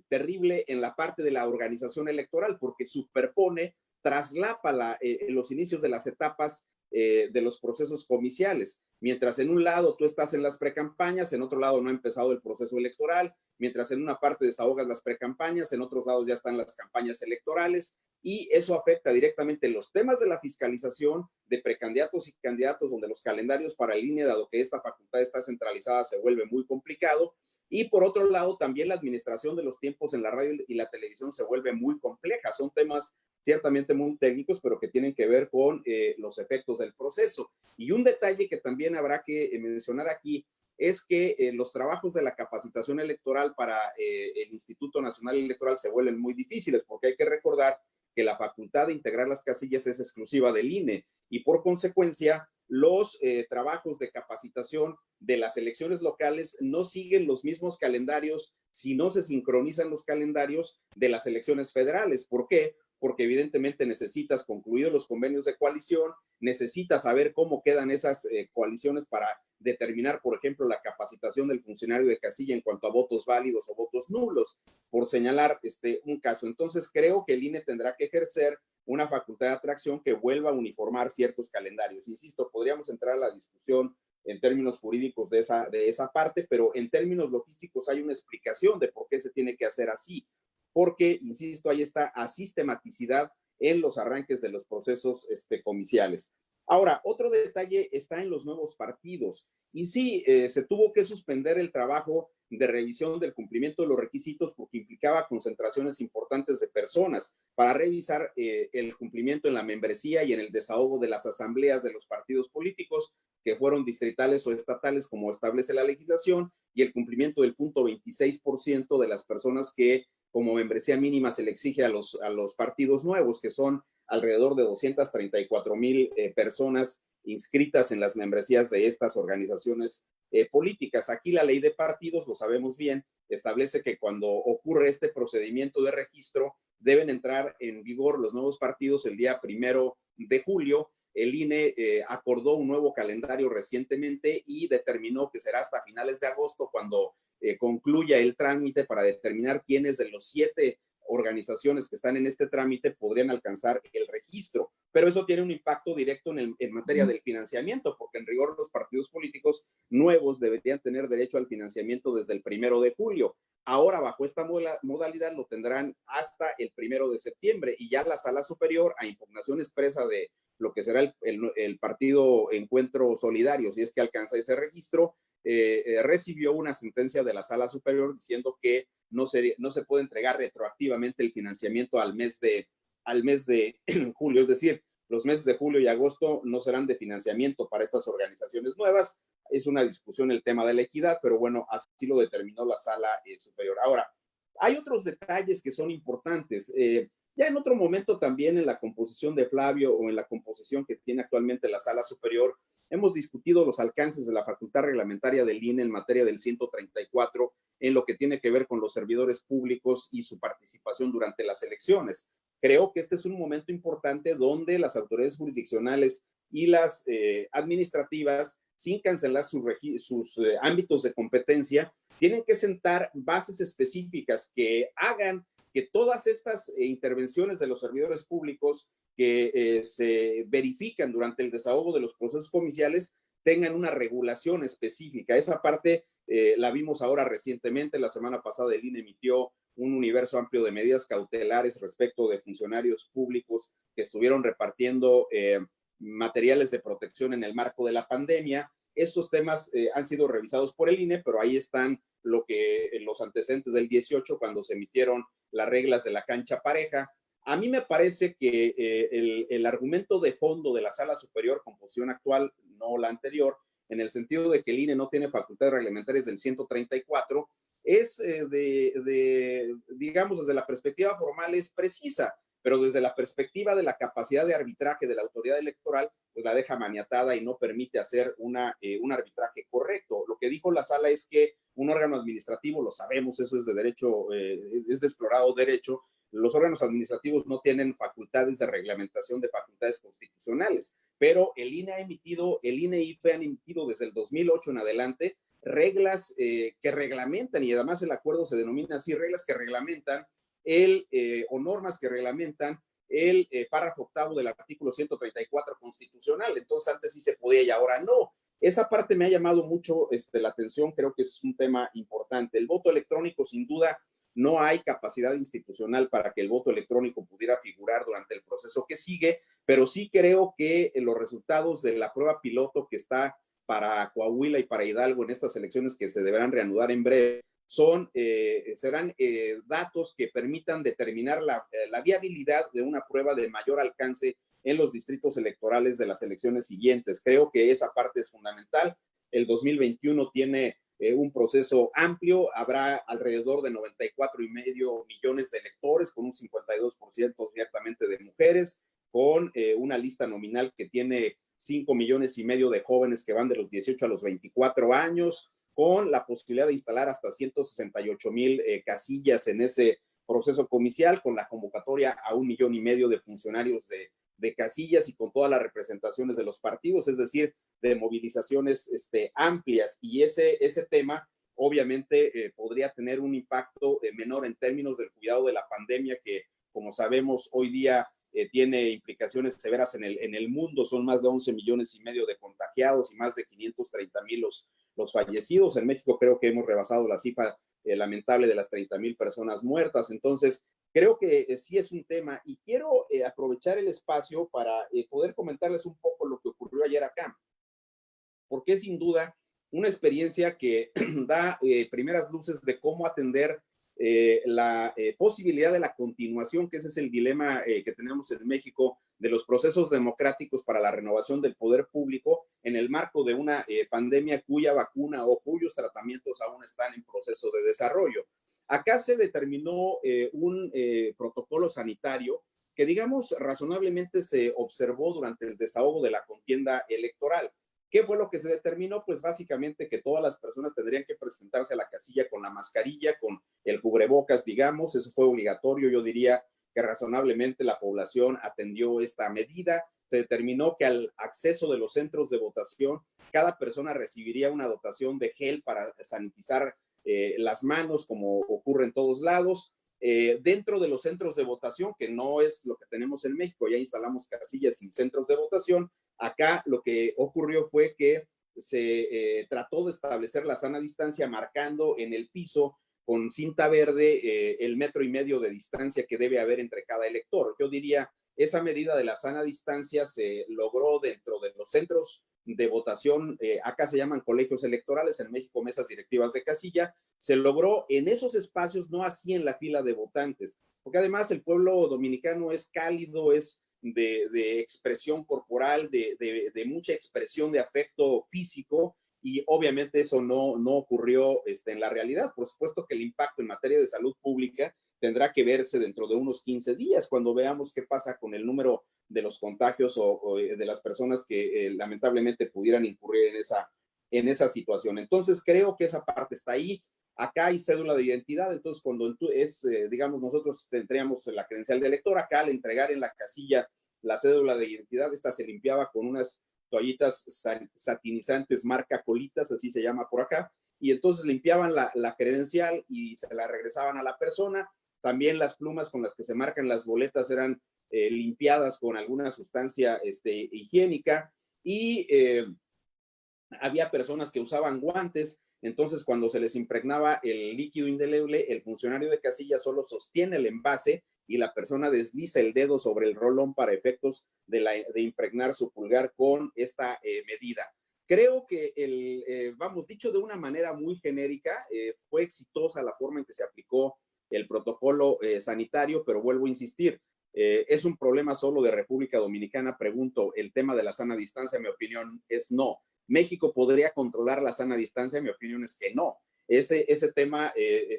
terrible en la parte de la organización electoral, porque superpone, traslapa los inicios de las etapas de los procesos comiciales. Mientras en un lado tú estás en las precampañas, en otro lado no ha empezado el proceso electoral, mientras en una parte desahogas las precampañas, en otros lados ya están las campañas electorales, y eso afecta directamente los temas de la fiscalización de precandidatos y candidatos, donde los calendarios para el INE, dado que esta facultad está centralizada, se vuelve muy complicado. Y por otro lado, también la administración de los tiempos en la radio y la televisión se vuelve muy compleja. Son temas ciertamente muy técnicos, pero que tienen que ver con los efectos del proceso. Y un detalle que también habrá que mencionar aquí es que los trabajos de la capacitación electoral para el Instituto Nacional Electoral se vuelven muy difíciles, porque hay que recordar que la facultad de integrar las casillas es exclusiva del INE y por consecuencia los trabajos de capacitación de las elecciones locales no siguen los mismos calendarios si no se sincronizan los calendarios de las elecciones federales. ¿Por qué? Porque evidentemente necesitas concluir los convenios de coalición, necesitas saber cómo quedan esas coaliciones para determinar, por ejemplo, la capacitación del funcionario de casilla en cuanto a votos válidos o votos nulos, por señalar un caso. Entonces, creo que el INE tendrá que ejercer una facultad de atracción que vuelva a uniformar ciertos calendarios. Insisto, podríamos entrar a la discusión en términos jurídicos de esa parte, pero en términos logísticos hay una explicación de por qué se tiene que hacer así. Porque, insisto, hay esta asistematicidad en los arranques de los procesos comiciales. Ahora, otro detalle está en los nuevos partidos. Y sí, se tuvo que suspender el trabajo de revisión del cumplimiento de los requisitos porque implicaba concentraciones importantes de personas para revisar el cumplimiento en la membresía y en el desahogo de las asambleas de los partidos políticos que fueron distritales o estatales, como establece la legislación, y el cumplimiento del punto 26% de las personas que como membresía mínima se le exige a los partidos nuevos, que son alrededor de 234,000 personas inscritas en las membresías de estas organizaciones políticas. Aquí la ley de partidos, lo sabemos bien, establece que cuando ocurre este procedimiento de registro, deben entrar en vigor los nuevos partidos el día 1 de julio. El INE acordó un nuevo calendario recientemente y determinó que será hasta finales de agosto cuando concluya el trámite para determinar quiénes de los 7 organizaciones que están en este trámite podrían alcanzar el registro. Pero eso tiene un impacto directo en materia del financiamiento, porque en rigor los partidos políticos nuevos deberían tener derecho al financiamiento desde el 1 de julio. Ahora, bajo esta modalidad, lo tendrán hasta el 1 de septiembre y ya la Sala Superior, a impugnación expresa de lo que será el partido Encuentro Solidario, si es que alcanza ese registro, recibió una sentencia de la Sala Superior diciendo que no se puede entregar retroactivamente el financiamiento al mes de julio, es decir, los meses de julio y agosto no serán de financiamiento para estas organizaciones nuevas. Es una discusión el tema de la equidad, pero bueno, así lo determinó la Sala Superior. Ahora, hay otros detalles que son importantes. Ya en otro momento también en la composición de Flavio o en la composición que tiene actualmente la Sala Superior, hemos discutido los alcances de la facultad reglamentaria del INE en materia del 134 en lo que tiene que ver con los servidores públicos y su participación durante las elecciones. Creo que este es un momento importante donde las autoridades jurisdiccionales y las administrativas, sin cancelar sus ámbitos de competencia, tienen que sentar bases específicas que hagan que todas estas intervenciones de los servidores públicos que se verifican durante el desahogo de los procesos comiciales tengan una regulación específica. Esa parte la vimos ahora recientemente. La semana pasada el INE emitió un universo amplio de medidas cautelares respecto de funcionarios públicos que estuvieron repartiendo materiales de protección en el marco de la pandemia. Estos temas han sido revisados por el INE, pero ahí están los antecedentes del 18, cuando se emitieron las reglas de la cancha pareja. A mí me parece que el argumento de fondo de la Sala Superior, composición actual, no la anterior, en el sentido de que el INE no tiene facultades reglamentarias del 134, es digamos, desde la perspectiva formal es precisa, pero desde la perspectiva de la capacidad de arbitraje de la autoridad electoral, pues la deja maniatada y no permite hacer un arbitraje correcto. Lo que dijo la sala es que un órgano administrativo, lo sabemos, eso es de derecho, es de explorado derecho, los órganos administrativos no tienen facultades de reglamentación de facultades constitucionales, pero el INE y IFE han emitido desde el 2008 en adelante reglas que reglamentan, y además el acuerdo se denomina así, reglas que reglamentan o normas que reglamentan el párrafo octavo del artículo 134 constitucional. Entonces antes sí se podía y ahora no. Esa parte me ha llamado mucho la atención, creo que es un tema importante. El voto electrónico, sin duda, no hay capacidad institucional para que el voto electrónico pudiera figurar durante el proceso que sigue, pero sí creo que los resultados de la prueba piloto que está para Coahuila y para Hidalgo en estas elecciones que se deberán reanudar en breve, serán datos que permitan determinar la viabilidad de una prueba de mayor alcance en los distritos electorales de las elecciones siguientes. Creo que esa parte es fundamental. El 2021 tiene un proceso amplio, habrá alrededor de 94,5 millones de electores, con un 52% ciertamente de mujeres, con una lista nominal que tiene 5,5 millones de jóvenes que van de los 18 a los 24 años, con la posibilidad de instalar hasta 168,000 casillas en ese proceso comicial, con la convocatoria a 1,5 millones de funcionarios de casillas y con todas las representaciones de los partidos, es decir, de movilizaciones amplias. Y ese tema obviamente podría tener un impacto menor en términos del cuidado de la pandemia, que como sabemos hoy día tiene implicaciones severas en el mundo. Son más de 11,5 millones de contagiados y más de 530,000 los fallecidos. En México creo que hemos rebasado la cifra lamentable de las 30,000 personas muertas. Entonces, creo que sí es un tema y quiero aprovechar el espacio para poder comentarles un poco lo que ocurrió ayer acá, porque es sin duda una experiencia que da primeras luces de cómo atender la posibilidad de la continuación, que ese es el dilema que tenemos en México, de los procesos democráticos para la renovación del poder público en el marco de una pandemia cuya vacuna o cuyos tratamientos aún están en proceso de desarrollo. Acá se determinó un protocolo sanitario que, digamos, razonablemente se observó durante el desahogo de la contienda electoral. ¿Qué fue lo que se determinó? Pues básicamente que todas las personas tendrían que presentarse a la casilla con la mascarilla, con el cubrebocas, digamos. Eso fue obligatorio. Yo diría que razonablemente la población atendió esta medida. Se determinó que al acceso de los centros de votación, cada persona recibiría una dotación de gel para sanitizar las manos, como ocurre en todos lados. Dentro de los centros de votación, que no es lo que tenemos en México, ya instalamos casillas sin centros de votación. Acá lo que ocurrió fue que se trató de establecer la sana distancia marcando en el piso con cinta verde el 1,5 metros de distancia que debe haber entre cada elector. Yo diría, esa medida de la sana distancia se logró dentro de los centros de votación, acá se llaman colegios electorales, en México mesas directivas de casilla, se logró en esos espacios, no así en la fila de votantes, porque además el pueblo dominicano es cálido, es de expresión corporal, de mucha expresión de afecto físico, y obviamente eso no ocurrió en la realidad. Por supuesto que el impacto en materia de salud pública tendrá que verse dentro de unos 15 días, cuando veamos qué pasa con el número de los contagios o de las personas que lamentablemente pudieran incurrir en esa situación. Entonces, creo que esa parte está ahí. Acá hay cédula de identidad, entonces cuando digamos, nosotros tendríamos la credencial de elector, acá al entregar en la casilla la cédula de identidad, esta se limpiaba con unas toallitas satinizantes marca Colitas, así se llama por acá, y entonces limpiaban la credencial y se la regresaban a la persona. También las plumas con las que se marcan las boletas eran limpiadas con alguna sustancia higiénica, y había personas que usaban guantes. Entonces, cuando se les impregnaba el líquido indeleble, el funcionario de casilla solo sostiene el envase y la persona desliza el dedo sobre el rolón para efectos de impregnar su pulgar con esta medida. Creo que vamos, dicho de una manera muy genérica, fue exitosa la forma en que se aplicó el protocolo sanitario, pero vuelvo a insistir, ¿es un problema solo de República Dominicana? Pregunto, el tema de la sana distancia, mi opinión es no. ¿México podría controlar la sana distancia? Mi opinión es que no. Ese tema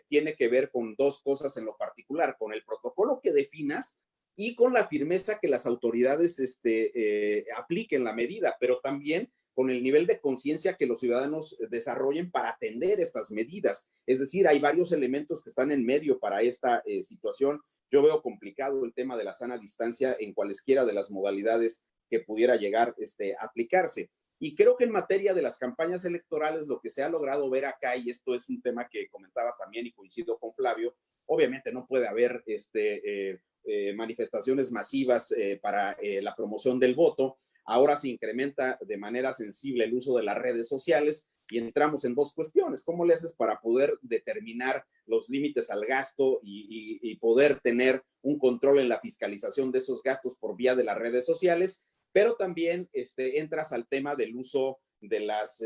tiene que ver con dos cosas en lo particular, con el protocolo que definas y con la firmeza que las autoridades apliquen la medida, pero también con el nivel de conciencia que los ciudadanos desarrollen para atender estas medidas. Es decir, hay varios elementos que están en medio para esta situación. Yo veo complicado el tema de la sana distancia en cualesquiera de las modalidades que pudiera llegar a aplicarse. Y creo que en materia de las campañas electorales, lo que se ha logrado ver acá, y esto es un tema que comentaba también y coincido con Flavio, obviamente no puede haber manifestaciones masivas para la promoción del voto. Ahora se incrementa de manera sensible el uso de las redes sociales y entramos en dos cuestiones. ¿Cómo le haces para poder determinar los límites al gasto y poder tener un control en la fiscalización de esos gastos por vía de las redes sociales? Pero también entras al tema del uso de las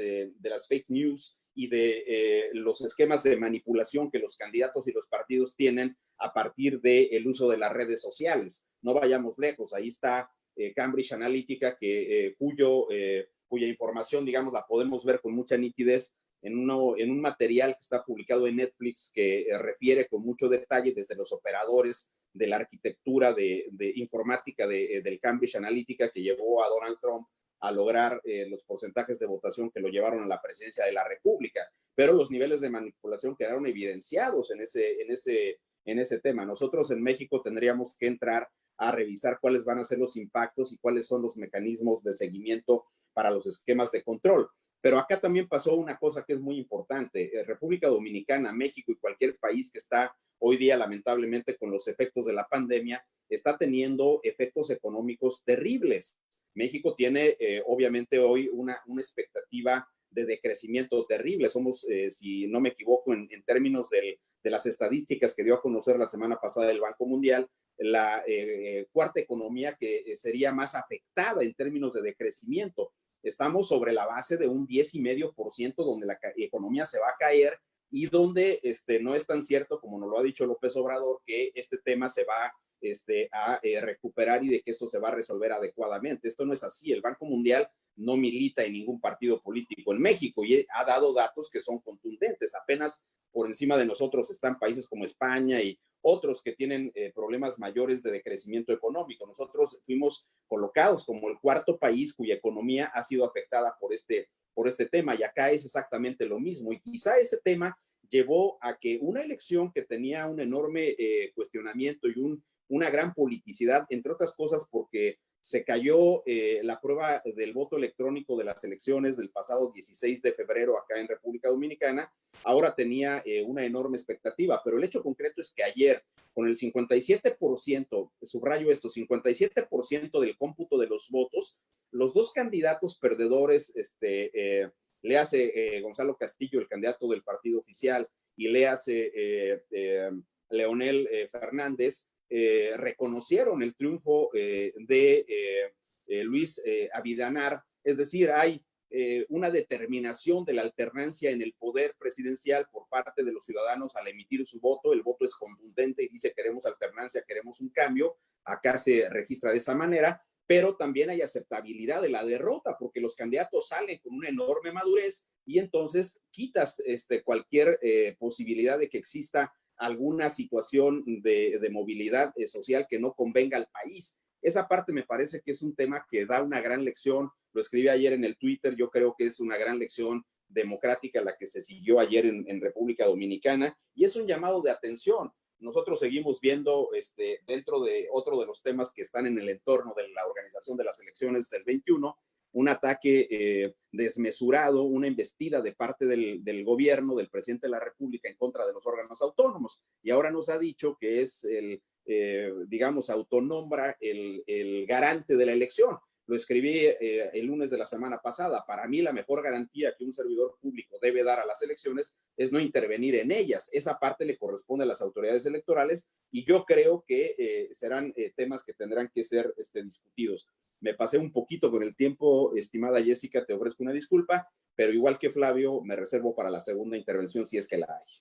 fake news y de los esquemas de manipulación que los candidatos y los partidos tienen a partir del uso de las redes sociales. No vayamos lejos, ahí está Cambridge Analytica, cuya información, digamos, la podemos ver con mucha nitidez en un material que está publicado en Netflix que refiere con mucho detalle desde los operadores de la arquitectura de informática del Cambridge Analytica que llevó a Donald Trump a lograr los porcentajes de votación que lo llevaron a la presidencia de la República. Pero los niveles de manipulación quedaron evidenciados en ese tema. Nosotros en México tendríamos que entrar a revisar cuáles van a ser los impactos y cuáles son los mecanismos de seguimiento para los esquemas de control. Pero acá también pasó una cosa que es muy importante. República Dominicana, México y cualquier país que está hoy día lamentablemente con los efectos de la pandemia, está teniendo efectos económicos terribles. México tiene obviamente hoy una expectativa de decrecimiento terrible. Somos, si no me equivoco, en términos de las estadísticas que dio a conocer la semana pasada el Banco Mundial, la cuarta economía que sería más afectada en términos de decrecimiento. Estamos sobre la base de un 10,5% donde la economía se va a caer y donde no es tan cierto, como nos lo ha dicho López Obrador, que este tema se va a recuperar y de que esto se va a resolver adecuadamente. Esto no es así. El Banco Mundial no milita en ningún partido político en México y ha dado datos que son contundentes. Apenas por encima de nosotros están países como España y otros que tienen problemas mayores de decrecimiento económico. Nosotros fuimos colocados como el cuarto país cuya economía ha sido afectada por este tema, y acá es exactamente lo mismo. Y quizá ese tema llevó a que una elección que tenía un enorme cuestionamiento y una gran politicidad, entre otras cosas porque se cayó la prueba del voto electrónico de las elecciones del pasado 16 de febrero acá en República Dominicana, ahora tenía una enorme expectativa, pero el hecho concreto es que ayer, con el 57%, subrayo esto, 57% del cómputo de los votos, los dos candidatos perdedores, léase Gonzalo Castillo, el candidato del partido oficial, y léase Leonel Fernández, reconocieron el triunfo de Luis Abinader. Es decir, hay una determinación de la alternancia en el poder presidencial por parte de los ciudadanos al emitir su voto. El voto es contundente y dice queremos alternancia, queremos un cambio. Acá se registra de esa manera, pero también hay aceptabilidad de la derrota porque los candidatos salen con una enorme madurez y entonces quitas cualquier posibilidad de que exista alguna situación de movilidad social que no convenga al país. Esa parte me parece que es un tema que da una gran lección. Lo escribí ayer en el Twitter. Yo creo que es una gran lección democrática la que se siguió ayer en República Dominicana y es un llamado de atención. Nosotros seguimos viendo dentro de otro de los temas que están en el entorno de la organización de las elecciones del 21, un ataque desmesurado, una embestida de parte del gobierno, del presidente de la República en contra de los órganos autónomos. Y ahora nos ha dicho que es digamos, autonombra el garante de la elección. Lo escribí el lunes de la semana pasada. Para mí la mejor garantía que un servidor público debe dar a las elecciones es no intervenir en ellas. Esa parte le corresponde a las autoridades electorales y yo creo que serán temas que tendrán que ser discutidos. Me pasé un poquito con el tiempo, estimada Jessica, te ofrezco una disculpa, pero igual que Flavio, me reservo para la segunda intervención si es que la hay.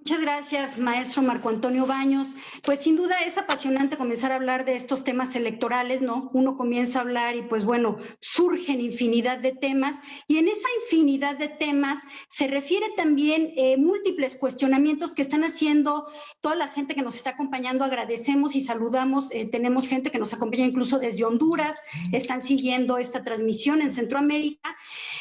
Muchas gracias, maestro Marco Antonio Baños. Pues sin duda es apasionante comenzar a hablar de estos temas electorales, ¿no? Uno comienza a hablar y pues bueno, surgen infinidad de temas y en esa infinidad de temas se refiere también múltiples cuestionamientos que están haciendo toda la gente que nos está acompañando. Agradecemos y saludamos. Tenemos gente que nos acompaña incluso desde Honduras, están siguiendo esta transmisión en Centroamérica.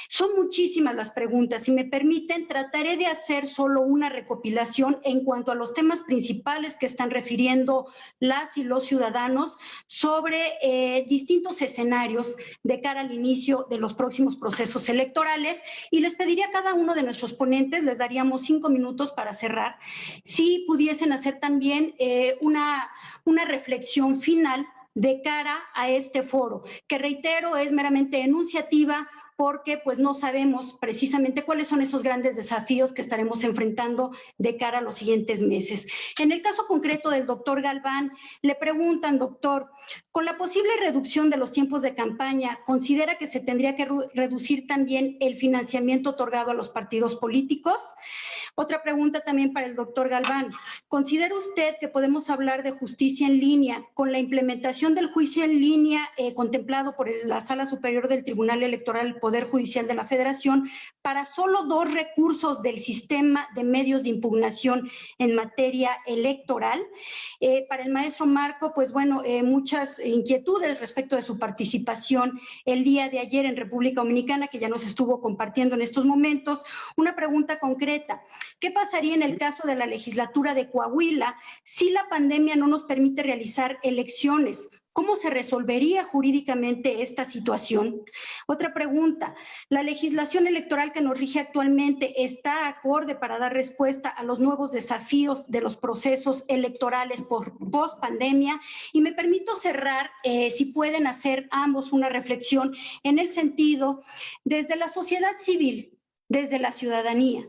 Son muchísimas las preguntas. Si me permiten, trataré de hacer solo una recopilación en cuanto a los temas principales que están refiriendo las y los ciudadanos sobre distintos escenarios de cara al inicio de los próximos procesos electorales y les pediría a cada uno de nuestros ponentes, les daríamos 5 minutos para cerrar, si pudiesen hacer también una reflexión final de cara a este foro, que reitero es meramente enunciativa, porque pues no sabemos precisamente cuáles son esos grandes desafíos que estaremos enfrentando de cara a los siguientes meses. En el caso concreto del doctor Galván, le preguntan, doctor, con la posible reducción de los tiempos de campaña, ¿considera que se tendría que reducir también el financiamiento otorgado a los partidos políticos? Otra pregunta también para el doctor Galván. ¿Considera usted que podemos hablar de justicia en línea con la implementación del juicio en línea contemplado por la Sala Superior del Tribunal Electoral Poder Judicial de la Federación para solo 2 recursos del sistema de medios de impugnación en materia electoral? Para el maestro Marco, pues bueno, muchas inquietudes respecto de su participación el día de ayer en República Dominicana, que ya nos estuvo compartiendo en estos momentos. Una pregunta concreta. ¿Qué pasaría en el caso de la legislatura de Coahuila si la pandemia no nos permite realizar elecciones? ¿Cómo se resolvería jurídicamente esta situación? Otra pregunta, ¿la legislación electoral que nos rige actualmente está acorde para dar respuesta a los nuevos desafíos de los procesos electorales post pandemia? Y me permito cerrar, si pueden hacer ambos una reflexión en el sentido, desde la sociedad civil, desde la ciudadanía,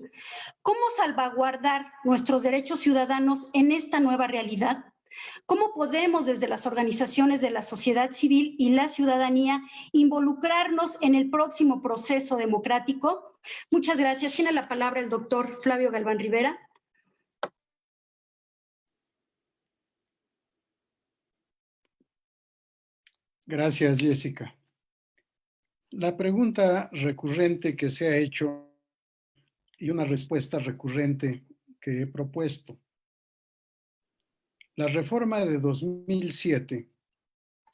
¿cómo salvaguardar nuestros derechos ciudadanos en esta nueva realidad? ¿Cómo podemos desde las organizaciones de la sociedad civil y la ciudadanía involucrarnos en el próximo proceso democrático? Muchas gracias. Tiene la palabra el doctor Flavio Galván Rivera. Gracias, Jessica. La pregunta recurrente que se ha hecho y una respuesta recurrente que he propuesto. La reforma de 2007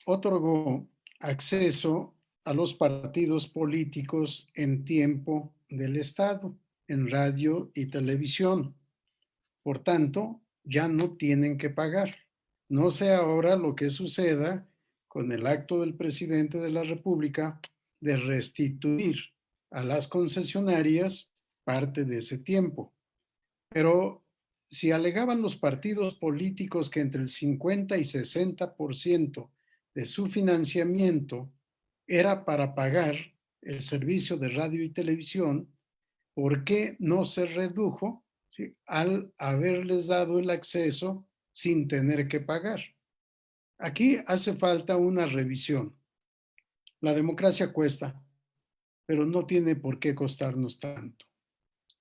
otorgó acceso a los partidos políticos en tiempo del Estado, en radio y televisión. Por tanto, ya no tienen que pagar. No sé ahora lo que suceda con el acto del presidente de la República de restituir a las concesionarias parte de ese tiempo. Pero si alegaban los partidos políticos que entre el 50 y 60% de su financiamiento era para pagar el servicio de radio y televisión, ¿por qué no se redujo al haberles dado el acceso sin tener que pagar? Aquí hace falta una revisión. La democracia cuesta, pero no tiene por qué costarnos tanto.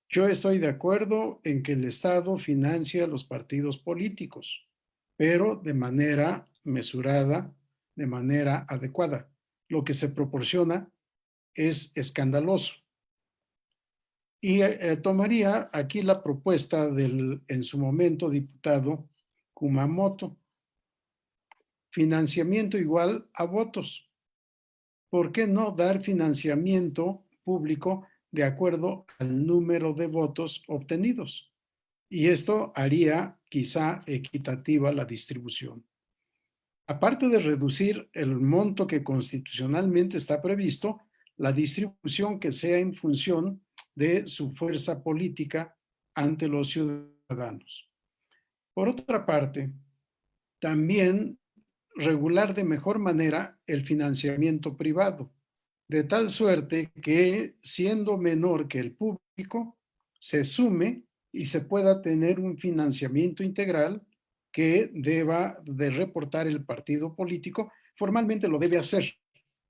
Yo estoy de acuerdo en que el Estado financia a los partidos políticos, pero de manera mesurada, de manera adecuada. Lo que se proporciona es escandaloso. Y tomaría aquí la propuesta del, en su momento, diputado Kumamoto. Financiamiento igual a votos. ¿Por qué no dar financiamiento público de acuerdo al número de votos obtenidos? Y esto haría quizá equitativa la distribución. Aparte de reducir el monto que constitucionalmente está previsto, la distribución que sea en función de su fuerza política ante los ciudadanos. Por otra parte, también regular de mejor manera el financiamiento privado, de tal suerte que, siendo menor que el público, se sume y se pueda tener un financiamiento integral que deba de reportar el partido político. Formalmente lo debe hacer.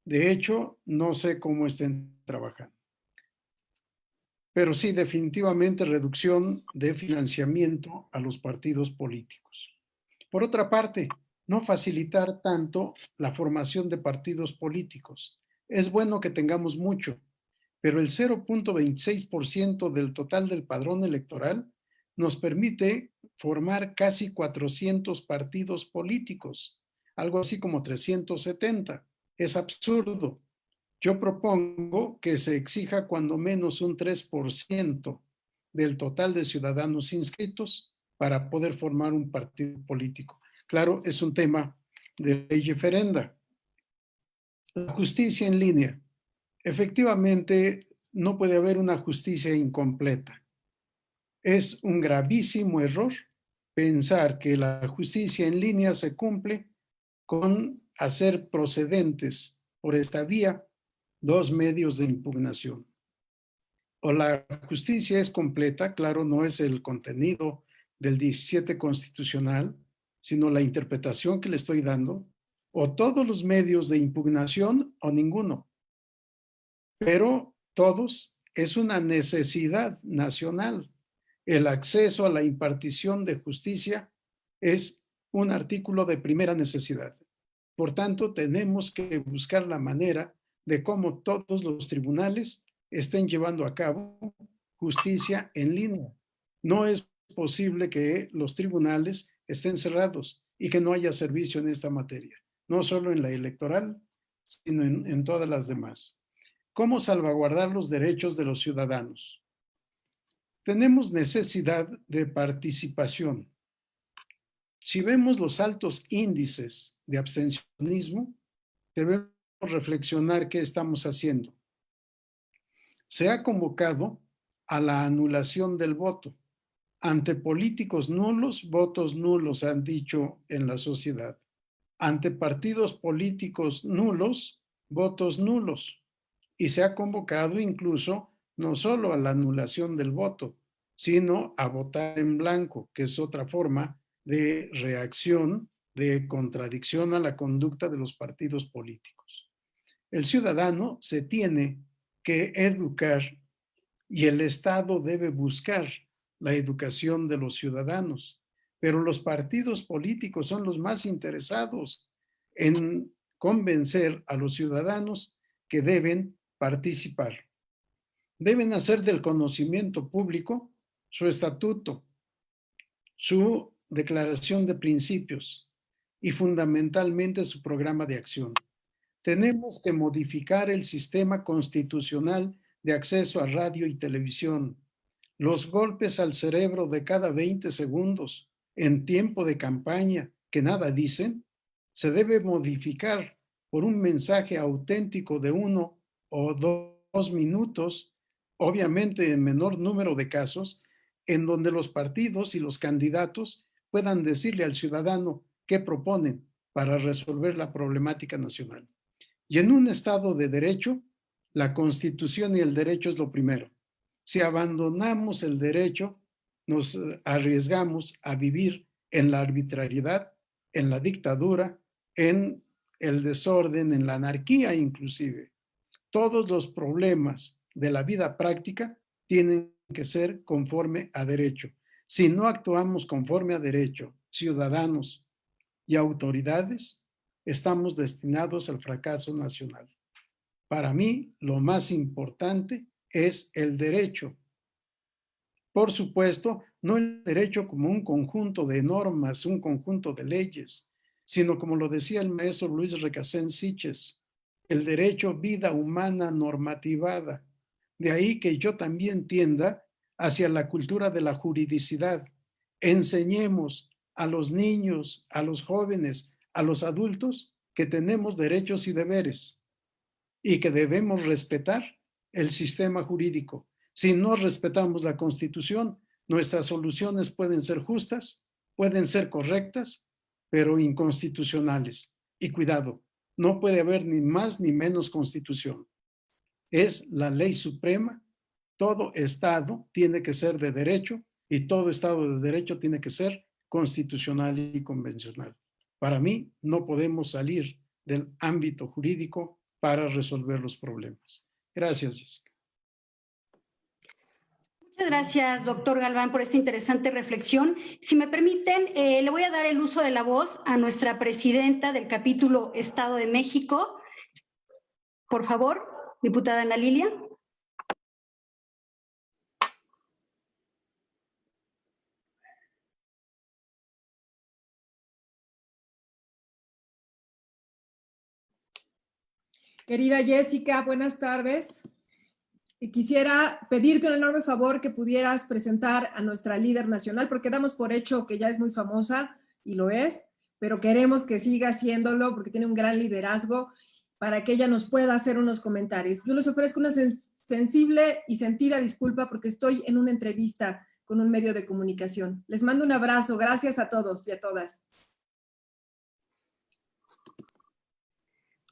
De hecho, no sé cómo estén trabajando. Pero sí, definitivamente reducción de financiamiento a los partidos políticos. Por otra parte, no facilitar tanto la formación de partidos políticos. Es bueno que tengamos mucho, pero el 0.26% del total del padrón electoral nos permite formar casi 400 partidos políticos, algo así como 370. Es absurdo. Yo propongo que se exija cuando menos un 3% del total de ciudadanos inscritos para poder formar un partido político. Claro, es un tema de ley referenda. La justicia en línea. Efectivamente, no puede haber una justicia incompleta. Es un gravísimo error pensar que la justicia en línea se cumple con hacer procedentes por esta vía dos medios de impugnación. O la justicia es completa, claro, no es el contenido del 17 constitucional, sino la interpretación que le estoy dando, o todos los medios de impugnación o ninguno. Pero todos es una necesidad nacional. El acceso a la impartición de justicia es un artículo de primera necesidad. Por tanto, tenemos que buscar la manera de cómo todos los tribunales estén llevando a cabo justicia en línea. No es posible que los tribunales estén cerrados y que no haya servicio en esta materia, no solo en la electoral, sino en todas las demás. ¿Cómo salvaguardar los derechos de los ciudadanos? Tenemos necesidad de participación. Si vemos los altos índices de abstencionismo, debemos reflexionar qué estamos haciendo. Se ha convocado a la anulación del voto. Ante políticos nulos, votos nulos, han dicho en la sociedad. Ante partidos políticos nulos, votos nulos. Y se ha convocado incluso no solo a la anulación del voto, sino a votar en blanco, que es otra forma de reacción, de contradicción a la conducta de los partidos políticos. El ciudadano se tiene que educar y el Estado debe buscar la educación de los ciudadanos, pero los partidos políticos son los más interesados en convencer a los ciudadanos que deben participar. Deben hacer del conocimiento público su estatuto, su declaración de principios y fundamentalmente su programa de acción. Tenemos que modificar el sistema constitucional de acceso a radio y televisión. Los golpes al cerebro de cada 20 segundos en tiempo de campaña que nada dicen, se debe modificar por un mensaje auténtico de 1 o 2 minutos, obviamente en menor número de casos, en donde los partidos y los candidatos puedan decirle al ciudadano qué proponen para resolver la problemática nacional. Y en un Estado de derecho, la Constitución y el derecho es lo primero. Si abandonamos el derecho, nos arriesgamos a vivir en la arbitrariedad, en la dictadura, en el desorden, en la anarquía inclusive. Todos los problemas de la vida práctica tienen que ser conforme a derecho. Si no actuamos conforme a derecho, ciudadanos y autoridades, estamos destinados al fracaso nacional. Para mí, lo más importante es el derecho. Por supuesto, no el derecho como un conjunto de normas, un conjunto de leyes, sino como lo decía el maestro Luis Recasén Siches, el derecho vida humana normativada. De ahí que yo también tienda hacia la cultura de la juridicidad. Enseñemos a los niños, a los jóvenes, a los adultos que tenemos derechos y deberes y que debemos respetar el sistema jurídico. Si no respetamos la Constitución, nuestras soluciones pueden ser justas, pueden ser correctas, pero inconstitucionales. Y cuidado, no puede haber ni más ni menos Constitución. Es la ley suprema. Todo Estado tiene que ser de derecho y todo Estado de derecho tiene que ser constitucional y convencional. Para mí, no podemos salir del ámbito jurídico para resolver los problemas. Gracias, Jessica. Muchas gracias, doctor Galván, por esta interesante reflexión. Si me permiten, le voy a dar el uso de la voz a nuestra presidenta del capítulo Estado de México. Por favor, diputada Ana Lilia. Querida Jessica, buenas tardes. Quisiera pedirte un enorme favor que pudieras presentar a nuestra líder nacional, porque damos por hecho que ya es muy famosa, y lo es, pero queremos que siga haciéndolo porque tiene un gran liderazgo para que ella nos pueda hacer unos comentarios. Yo les ofrezco una sensible y sentida disculpa porque estoy en una entrevista con un medio de comunicación. Les mando un abrazo. Gracias a todos y a todas.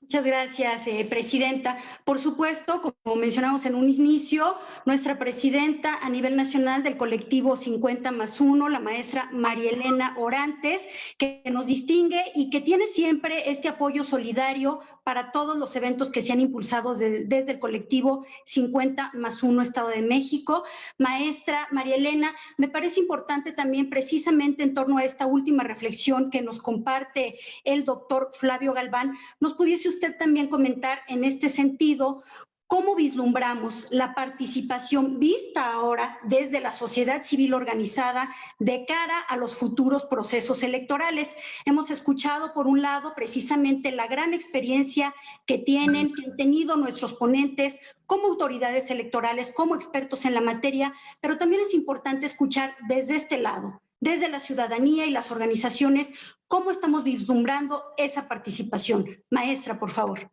Muchas gracias, presidenta. Por supuesto, como mencionamos en un inicio, nuestra presidenta a nivel nacional del colectivo 50+1, la maestra María Elena Orantes, que nos distingue y que tiene siempre este apoyo solidario para todos los eventos que se han impulsado desde el colectivo 50+1 Estado de México. Maestra María Elena, me parece importante también precisamente en torno a esta última reflexión que nos comparte el doctor Flavio Galván, ¿nos pudiese usted también comentar en este sentido cómo vislumbramos la participación vista ahora desde la sociedad civil organizada de cara a los futuros procesos electorales? Hemos escuchado, por un lado, precisamente la gran experiencia que han tenido nuestros ponentes como autoridades electorales, como expertos en la materia, pero también es importante escuchar desde este lado, desde la ciudadanía y las organizaciones, cómo estamos vislumbrando esa participación. Maestra, por favor.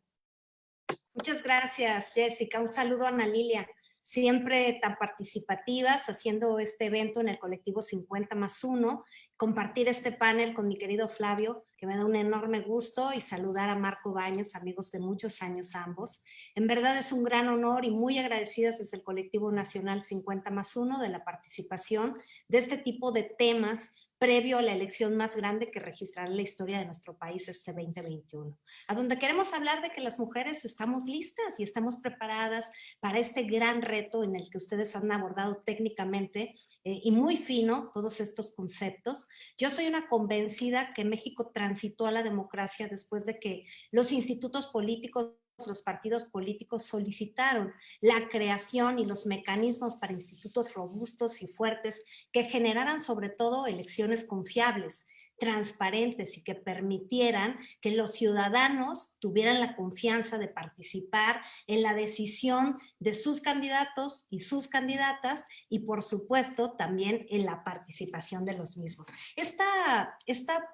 Muchas gracias, Jessica. Un saludo a Ana Lilia, siempre tan participativas, haciendo este evento en el colectivo 50+1, compartir este panel con mi querido Flavio, que me da un enorme gusto, y saludar a Marco Baños, amigos de muchos años ambos. En verdad es un gran honor y muy agradecidas desde el colectivo nacional 50+1 de la participación de este tipo de temas previo a la elección más grande que registrará la historia de nuestro país este 2021, a donde queremos hablar de que las mujeres estamos listas y estamos preparadas para este gran reto en el que ustedes han abordado técnicamente y muy fino todos estos conceptos. Yo soy una convencida que México transitó a la democracia después de que los institutos políticos, los partidos políticos solicitaron la creación y los mecanismos para institutos robustos y fuertes que generaran sobre todo elecciones confiables, transparentes y que permitieran que los ciudadanos tuvieran la confianza de participar en la decisión de sus candidatos y sus candidatas y por supuesto también en la participación de los mismos. Esta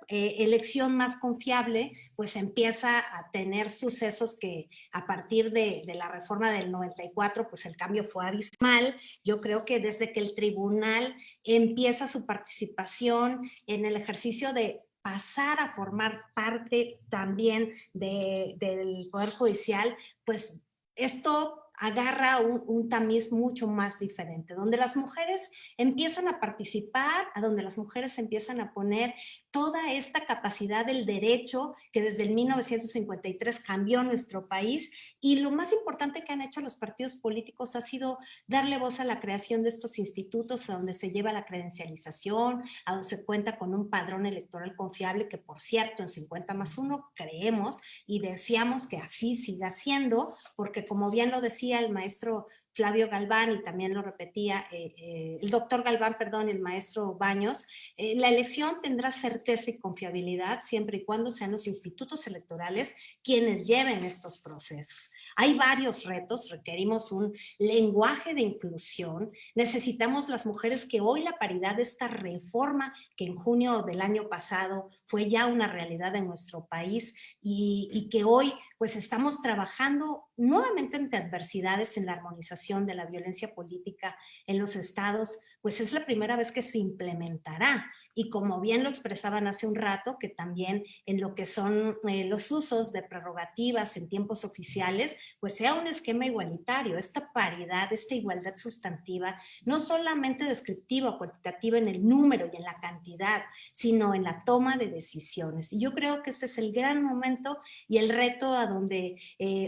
elección más confiable pues empieza a tener sucesos que a partir de la reforma del 94 pues el cambio fue abismal. Yo creo que desde que el tribunal empieza su participación en el ejercicio de pasar a formar parte también del Poder Judicial, pues esto agarra un tamiz mucho más diferente, donde las mujeres empiezan a participar, a donde las mujeres empiezan a poner toda esta capacidad del derecho que desde el 1953 cambió nuestro país, y lo más importante que han hecho los partidos políticos ha sido darle voz a la creación de estos institutos a donde se lleva la credencialización, a donde se cuenta con un padrón electoral confiable, que por cierto en 50+1 creemos y deseamos que así siga siendo, porque como bien lo decía el maestro Flavio Galván y también lo repetía el doctor Galván, perdón, el maestro Baños, la elección tendrá certeza y confiabilidad siempre y cuando sean los institutos electorales quienes lleven estos procesos. Hay varios retos, requerimos un lenguaje de inclusión, necesitamos las mujeres que hoy la paridad, esta reforma que en junio del año pasado fue ya una realidad en nuestro país y que hoy pues estamos trabajando nuevamente ante adversidades en la armonización de la violencia política en los estados, pues es la primera vez que se implementará. Y como bien lo expresaban hace un rato, que también en lo que son los usos de prerrogativas en tiempos oficiales, pues sea un esquema igualitario, esta paridad, esta igualdad sustantiva, no solamente descriptiva o cuantitativa en el número y en la cantidad, sino en la toma de decisiones. Y yo creo que este es el gran momento y el reto a donde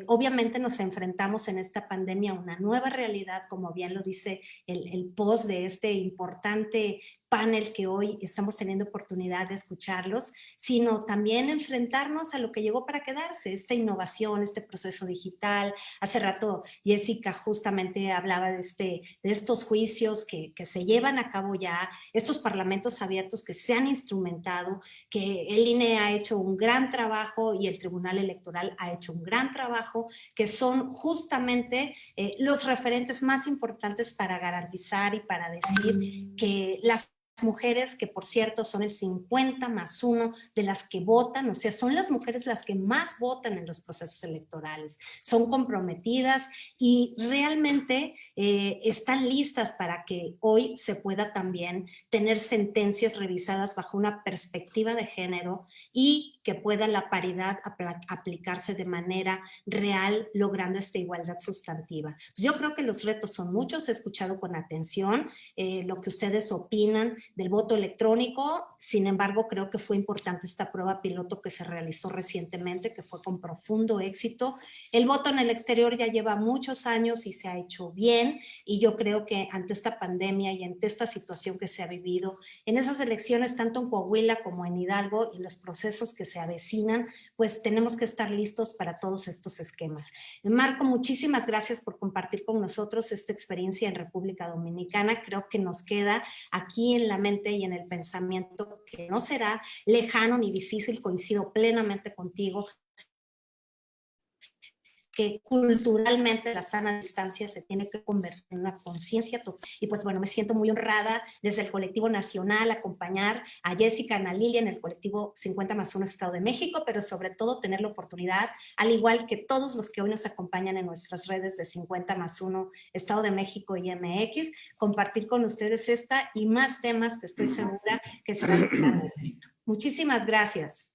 obviamente nos enfrentamos en esta pandemia a una nueva realidad, como bien lo dice el post de este importante panel que hoy estamos teniendo oportunidad de escucharlos, sino también enfrentarnos a lo que llegó para quedarse, esta innovación, este proceso digital. Hace rato Jessica justamente hablaba de estos juicios que se llevan a cabo ya, estos parlamentos abiertos que se han instrumentado, que el INE ha hecho un gran trabajo y el Tribunal Electoral ha hecho un gran trabajo, que son justamente los referentes más importantes para garantizar y para decir que las mujeres, que por cierto son el 50+1 de las que votan, o sea, son las mujeres las que más votan en los procesos electorales, son comprometidas y realmente están listas para que hoy se pueda también tener sentencias revisadas bajo una perspectiva de género y que pueda la paridad aplicarse de manera real, logrando esta igualdad sustantiva. Pues yo creo que los retos son muchos, he escuchado con atención lo que ustedes opinan del voto electrónico. Sin embargo, creo que fue importante esta prueba piloto que se realizó recientemente, que fue con profundo éxito. El voto en el exterior ya lleva muchos años y se ha hecho bien, y yo creo que ante esta pandemia y ante esta situación que se ha vivido, en esas elecciones, tanto en Coahuila como en Hidalgo, y los procesos que se avecinan, pues tenemos que estar listos para todos estos esquemas. Marco, muchísimas gracias por compartir con nosotros esta experiencia en República Dominicana. Creo que nos queda aquí en la mente y en el pensamiento que no será lejano ni difícil, coincido plenamente contigo, que culturalmente la sana distancia se tiene que convertir en una conciencia total. Y pues bueno, me siento muy honrada desde el colectivo nacional acompañar a Jessica, Ana Lilia en el colectivo 50+1 Estado de México, pero sobre todo tener la oportunidad, al igual que todos los que hoy nos acompañan en nuestras redes de 50+1 Estado de México y MX, compartir con ustedes esta y más temas que estoy segura que serán de gran éxito. Muchísimas gracias.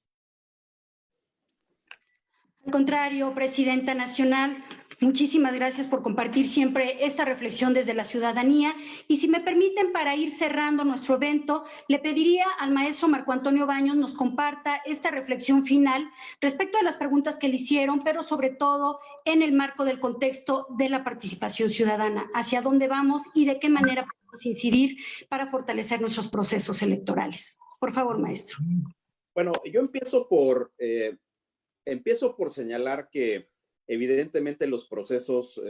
Al contrario, Presidenta Nacional, muchísimas gracias por compartir siempre esta reflexión desde la ciudadanía. Y si me permiten, para ir cerrando nuestro evento, le pediría al maestro Marco Antonio Baños nos comparta esta reflexión final respecto a las preguntas que le hicieron, pero sobre todo en el marco del contexto de la participación ciudadana, hacia dónde vamos y de qué manera podemos incidir para fortalecer nuestros procesos electorales. Por favor, maestro. Bueno, yo empiezo por señalar que evidentemente los procesos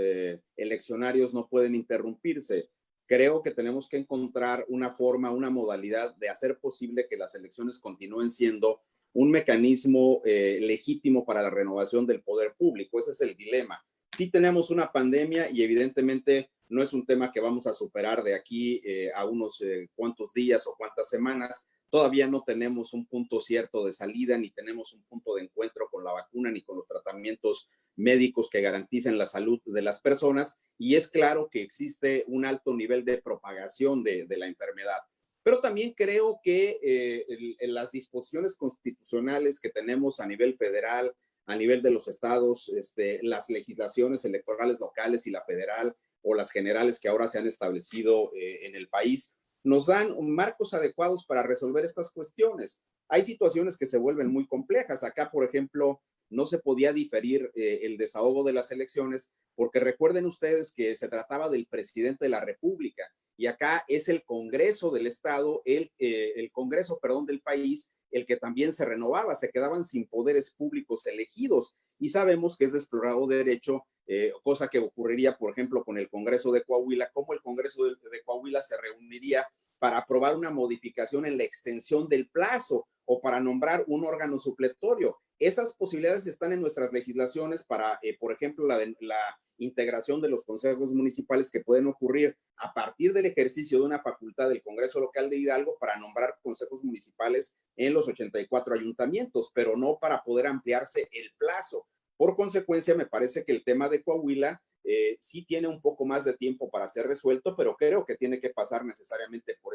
eleccionarios no pueden interrumpirse. Creo que tenemos que encontrar una forma, una modalidad de hacer posible que las elecciones continúen siendo un mecanismo legítimo para la renovación del poder público. Ese es el dilema. Sí tenemos una pandemia y evidentemente no es un tema que vamos a superar de aquí a unos cuantos días o cuantas semanas. Todavía no tenemos un punto cierto de salida, ni tenemos un punto de encuentro con la vacuna, ni con los tratamientos médicos que garanticen la salud de las personas. Y es claro que existe un alto nivel de propagación de la enfermedad. Pero también creo que en las disposiciones constitucionales que tenemos a nivel federal, a nivel de los estados, las legislaciones electorales locales y la federal, o las generales que ahora se han establecido en el país, nos dan marcos adecuados para resolver estas cuestiones. Hay situaciones que se vuelven muy complejas. Acá, por ejemplo, no se podía diferir el desahogo de las elecciones porque recuerden ustedes que se trataba del presidente de la República y acá es el Congreso del Estado, el Congreso, perdón, del país, el que también se renovaba, se quedaban sin poderes públicos elegidos y sabemos que es de explorado derecho, cosa que ocurriría, por ejemplo, con el Congreso de Coahuila, cómo el Congreso de Coahuila se reuniría para aprobar una modificación en la extensión del plazo o para nombrar un órgano supletorio. Esas posibilidades están en nuestras legislaciones para, por ejemplo, la integración de los consejos municipales que pueden ocurrir a partir del ejercicio de una facultad del Congreso Local de Hidalgo para nombrar consejos municipales en los 84 ayuntamientos, pero no para poder ampliarse el plazo. Por consecuencia, me parece que el tema de Coahuila sí tiene un poco más de tiempo para ser resuelto, pero creo que tiene que pasar necesariamente por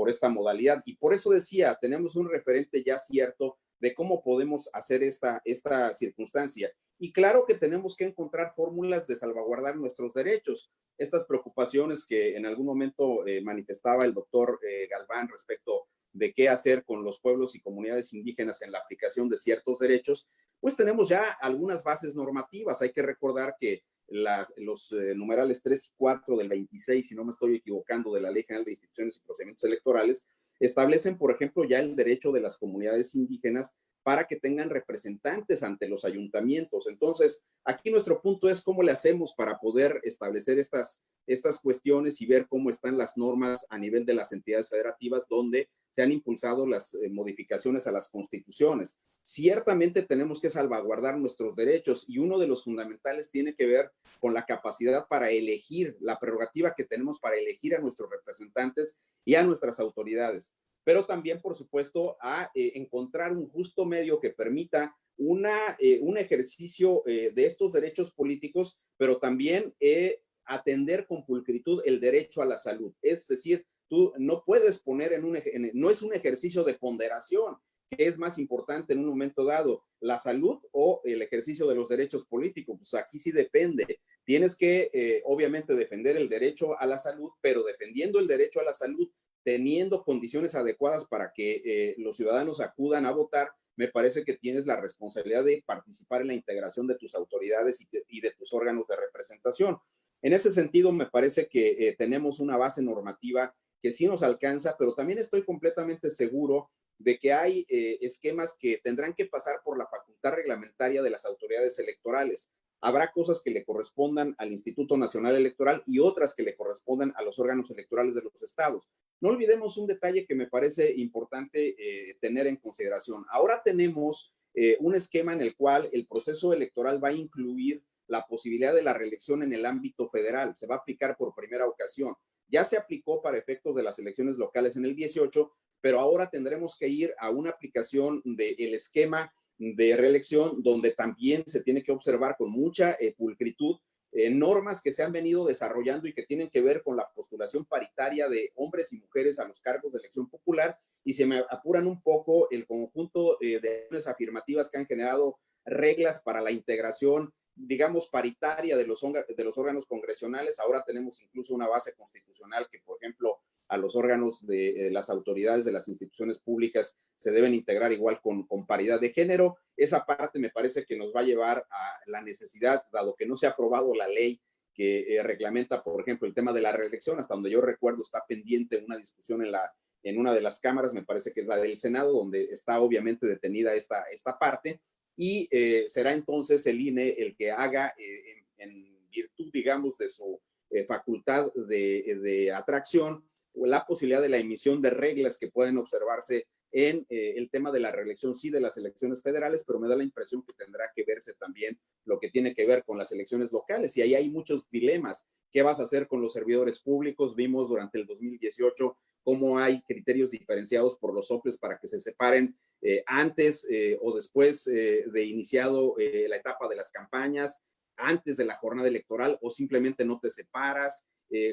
esta modalidad. Y por eso decía, tenemos un referente ya cierto de cómo podemos hacer esta circunstancia. Y claro que tenemos que encontrar fórmulas de salvaguardar nuestros derechos. Estas preocupaciones que en algún momento manifestaba el doctor Galván respecto de qué hacer con los pueblos y comunidades indígenas en la aplicación de ciertos derechos, pues tenemos ya algunas bases normativas. Hay que recordar que los numerales 3 y 4 del 26, si no me estoy equivocando, de la Ley General de Instituciones y Procedimientos Electorales, establecen, por ejemplo, ya el derecho de las comunidades indígenas para que tengan representantes ante los ayuntamientos. Entonces, aquí nuestro punto es cómo le hacemos para poder establecer estas cuestiones y ver cómo están las normas a nivel de las entidades federativas donde se han impulsado las modificaciones a las constituciones. Ciertamente tenemos que salvaguardar nuestros derechos y uno de los fundamentales tiene que ver con la capacidad para elegir, la prerrogativa que tenemos para elegir a nuestros representantes y a nuestras autoridades, pero también, por supuesto, a encontrar un justo medio que permita un ejercicio de estos derechos políticos, pero también atender con pulcritud el derecho a la salud. Es decir, tú no puedes poner no es un ejercicio de ponderación, ¿qué es más importante en un momento dado? ¿La salud o el ejercicio de los derechos políticos? Pues aquí sí depende. Tienes que, obviamente, defender el derecho a la salud, pero defendiendo el derecho a la salud, teniendo condiciones adecuadas para que los ciudadanos acudan a votar, me parece que tienes la responsabilidad de participar en la integración de tus autoridades y de tus órganos de representación. En ese sentido, me parece que tenemos una base normativa que sí nos alcanza, pero también estoy completamente seguro de que hay esquemas que tendrán que pasar por la facultad reglamentaria de las autoridades electorales. Habrá cosas que le correspondan al Instituto Nacional Electoral y otras que le correspondan a los órganos electorales de los estados. No olvidemos un detalle que me parece importante tener en consideración. Ahora tenemos un esquema en el cual el proceso electoral va a incluir la posibilidad de la reelección en el ámbito federal. Se va a aplicar por primera ocasión. Ya se aplicó para efectos de las elecciones locales en el 18, pero ahora tendremos que ir a una aplicación del esquema de reelección donde también se tiene que observar con mucha pulcritud normas que se han venido desarrollando y que tienen que ver con la postulación paritaria de hombres y mujeres a los cargos de elección popular, y se me apuran un poco el conjunto de afirmativas que han generado reglas para la integración, digamos, paritaria de los órganos congresionales. Ahora tenemos incluso una base constitucional que, por ejemplo, a los órganos de las autoridades de las instituciones públicas se deben integrar igual con paridad de género. Esa parte me parece que nos va a llevar a la necesidad, dado que no se ha aprobado la ley que reglamenta, por ejemplo, el tema de la reelección, hasta donde yo recuerdo está pendiente una discusión en una de las cámaras, me parece que es la del Senado, donde está obviamente detenida esta parte, y será entonces el INE el que haga, en virtud, digamos, de su facultad de atracción, la posibilidad de la emisión de reglas que pueden observarse en el tema de la reelección, sí, de las elecciones federales, pero me da la impresión que tendrá que verse también lo que tiene que ver con las elecciones locales, y ahí hay muchos dilemas. ¿Qué vas a hacer con los servidores públicos? Vimos durante el 2018 cómo hay criterios diferenciados por los soples para que se separen antes o después de iniciado la etapa de las campañas, antes de la jornada electoral, o simplemente no te separas.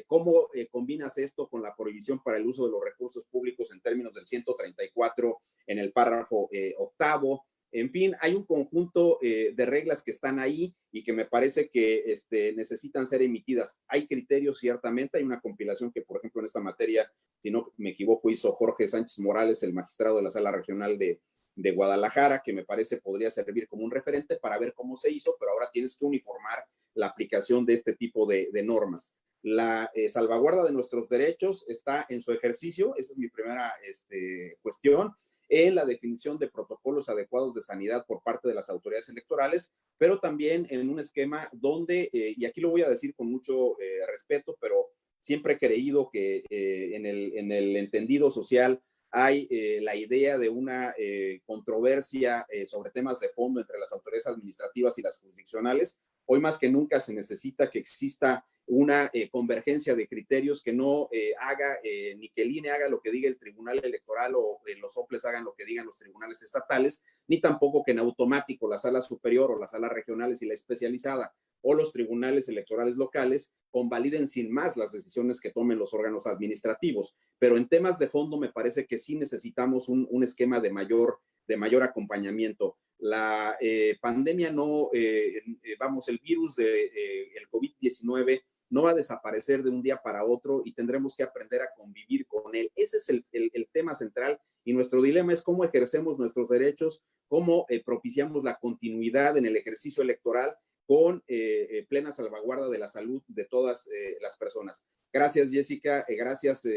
¿Cómo combinas esto con la prohibición para el uso de los recursos públicos en términos del 134 en el párrafo octavo? En fin, hay un conjunto de reglas que están ahí y que me parece que necesitan ser emitidas. Hay criterios, ciertamente, hay una compilación que, por ejemplo, en esta materia, si no me equivoco, hizo Jorge Sánchez Morales, el magistrado de la Sala Regional de Guadalajara, que me parece podría servir como un referente para ver cómo se hizo, pero ahora tienes que uniformar la aplicación de este tipo de normas. La salvaguarda de nuestros derechos está en su ejercicio, esa es mi primera cuestión, en la definición de protocolos adecuados de sanidad por parte de las autoridades electorales, pero también en un esquema donde, y aquí lo voy a decir con mucho respeto, pero siempre he creído que en el entendido social hay la idea de una controversia sobre temas de fondo entre las autoridades administrativas y las jurisdiccionales. Hoy más que nunca se necesita que exista una convergencia de criterios que no haga, ni que el INE haga lo que diga el Tribunal Electoral o los OPLES hagan lo que digan los tribunales estatales, ni tampoco que en automático la Sala Superior o las salas regionales y la especializada o los tribunales electorales locales convaliden sin más las decisiones que tomen los órganos administrativos. Pero en temas de fondo me parece que sí necesitamos un esquema de mayor acompañamiento. La pandemia no, el virus del COVID-19 no va a desaparecer de un día para otro y tendremos que aprender a convivir con él. Ese es el tema central y nuestro dilema es cómo ejercemos nuestros derechos, cómo propiciamos la continuidad en el ejercicio electoral con plena salvaguarda de la salud de todas las personas. Gracias, Jessica. Gracias,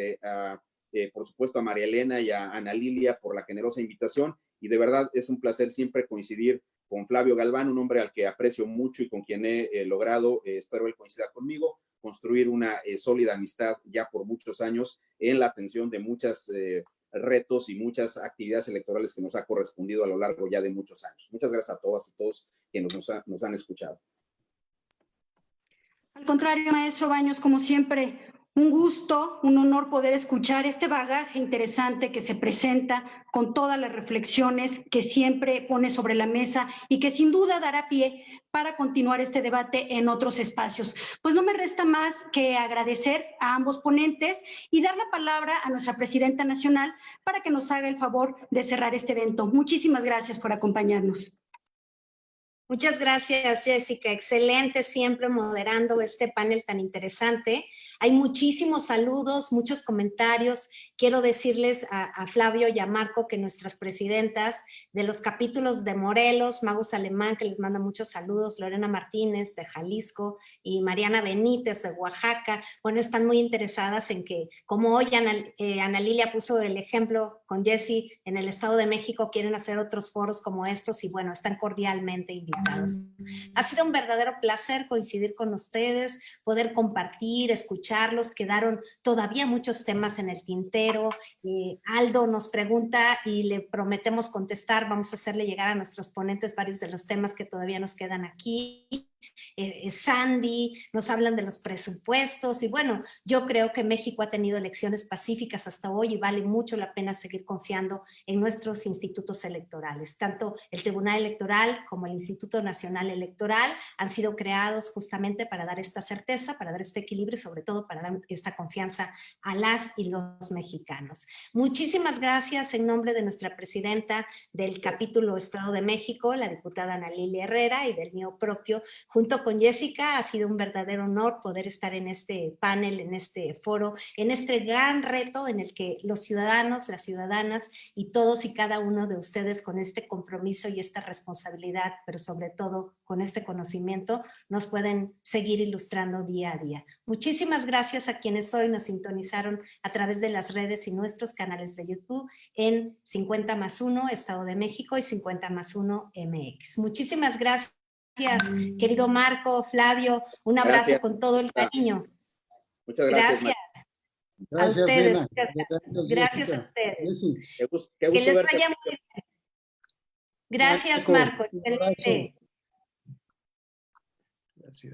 por supuesto, a María Elena y a Ana Lilia por la generosa invitación. Y de verdad es un placer siempre coincidir con Flavio Galván, un hombre al que aprecio mucho y con quien he logrado, espero él coincida conmigo, construir una sólida amistad ya por muchos años en la atención de muchos retos y muchas actividades electorales que nos ha correspondido a lo largo ya de muchos años. Muchas gracias a todas y todos que nos han escuchado. Al contrario, maestro Baños, como siempre, un gusto, un honor poder escuchar este bagaje interesante que se presenta con todas las reflexiones que siempre pone sobre la mesa y que sin duda dará pie para continuar este debate en otros espacios. Pues no me resta más que agradecer a ambos ponentes y dar la palabra a nuestra presidenta nacional para que nos haga el favor de cerrar este evento. Muchísimas gracias por acompañarnos. Muchas gracias, Jessica. Excelente siempre moderando este panel tan interesante. Hay muchísimos saludos, muchos comentarios. Quiero decirles a Flavio y a Marco que nuestras presidentas de los capítulos de Morelos, Magus Alemán, que les manda muchos saludos, Lorena Martínez de Jalisco y Mariana Benítez de Oaxaca, bueno, están muy interesadas en que, como hoy Ana Lilia puso el ejemplo con Jessy en el Estado de México, quieren hacer otros foros como estos y bueno, están cordialmente invitados. Ha sido un verdadero placer coincidir con ustedes, poder compartir, escucharlos. Quedaron todavía muchos temas en el tintero. Aldo nos pregunta y le prometemos contestar. Vamos a hacerle llegar a nuestros ponentes varios de los temas que todavía nos quedan aquí. Sandy, nos hablan de los presupuestos y bueno, yo creo que México ha tenido elecciones pacíficas hasta hoy y vale mucho la pena seguir confiando en nuestros institutos electorales. Tanto el Tribunal Electoral como el Instituto Nacional Electoral han sido creados justamente para dar esta certeza, para dar este equilibrio y sobre todo para dar esta confianza a las y los mexicanos. Muchísimas gracias en nombre de nuestra presidenta del capítulo Estado de México, la diputada Ana Lilia Herrera, y del mío propio. Junto con Jessica ha sido un verdadero honor poder estar en este panel, en este foro, en este gran reto en el que los ciudadanos, las ciudadanas y todos y cada uno de ustedes con este compromiso y esta responsabilidad, pero sobre todo con este conocimiento, nos pueden seguir ilustrando día a día. Muchísimas gracias a quienes hoy nos sintonizaron a través de las redes y nuestros canales de YouTube en 50+1 Estado de México y 50+1 MX. Muchísimas gracias. Gracias, querido Marco, Flavio, un abrazo gracias. Con todo el cariño. Muchas gracias. Gracias a ustedes, Lena. Gracias a ustedes. Sí. Qué gusto que les verte. vaya muy bien. Gracias, Marco. Excelente. Gracias.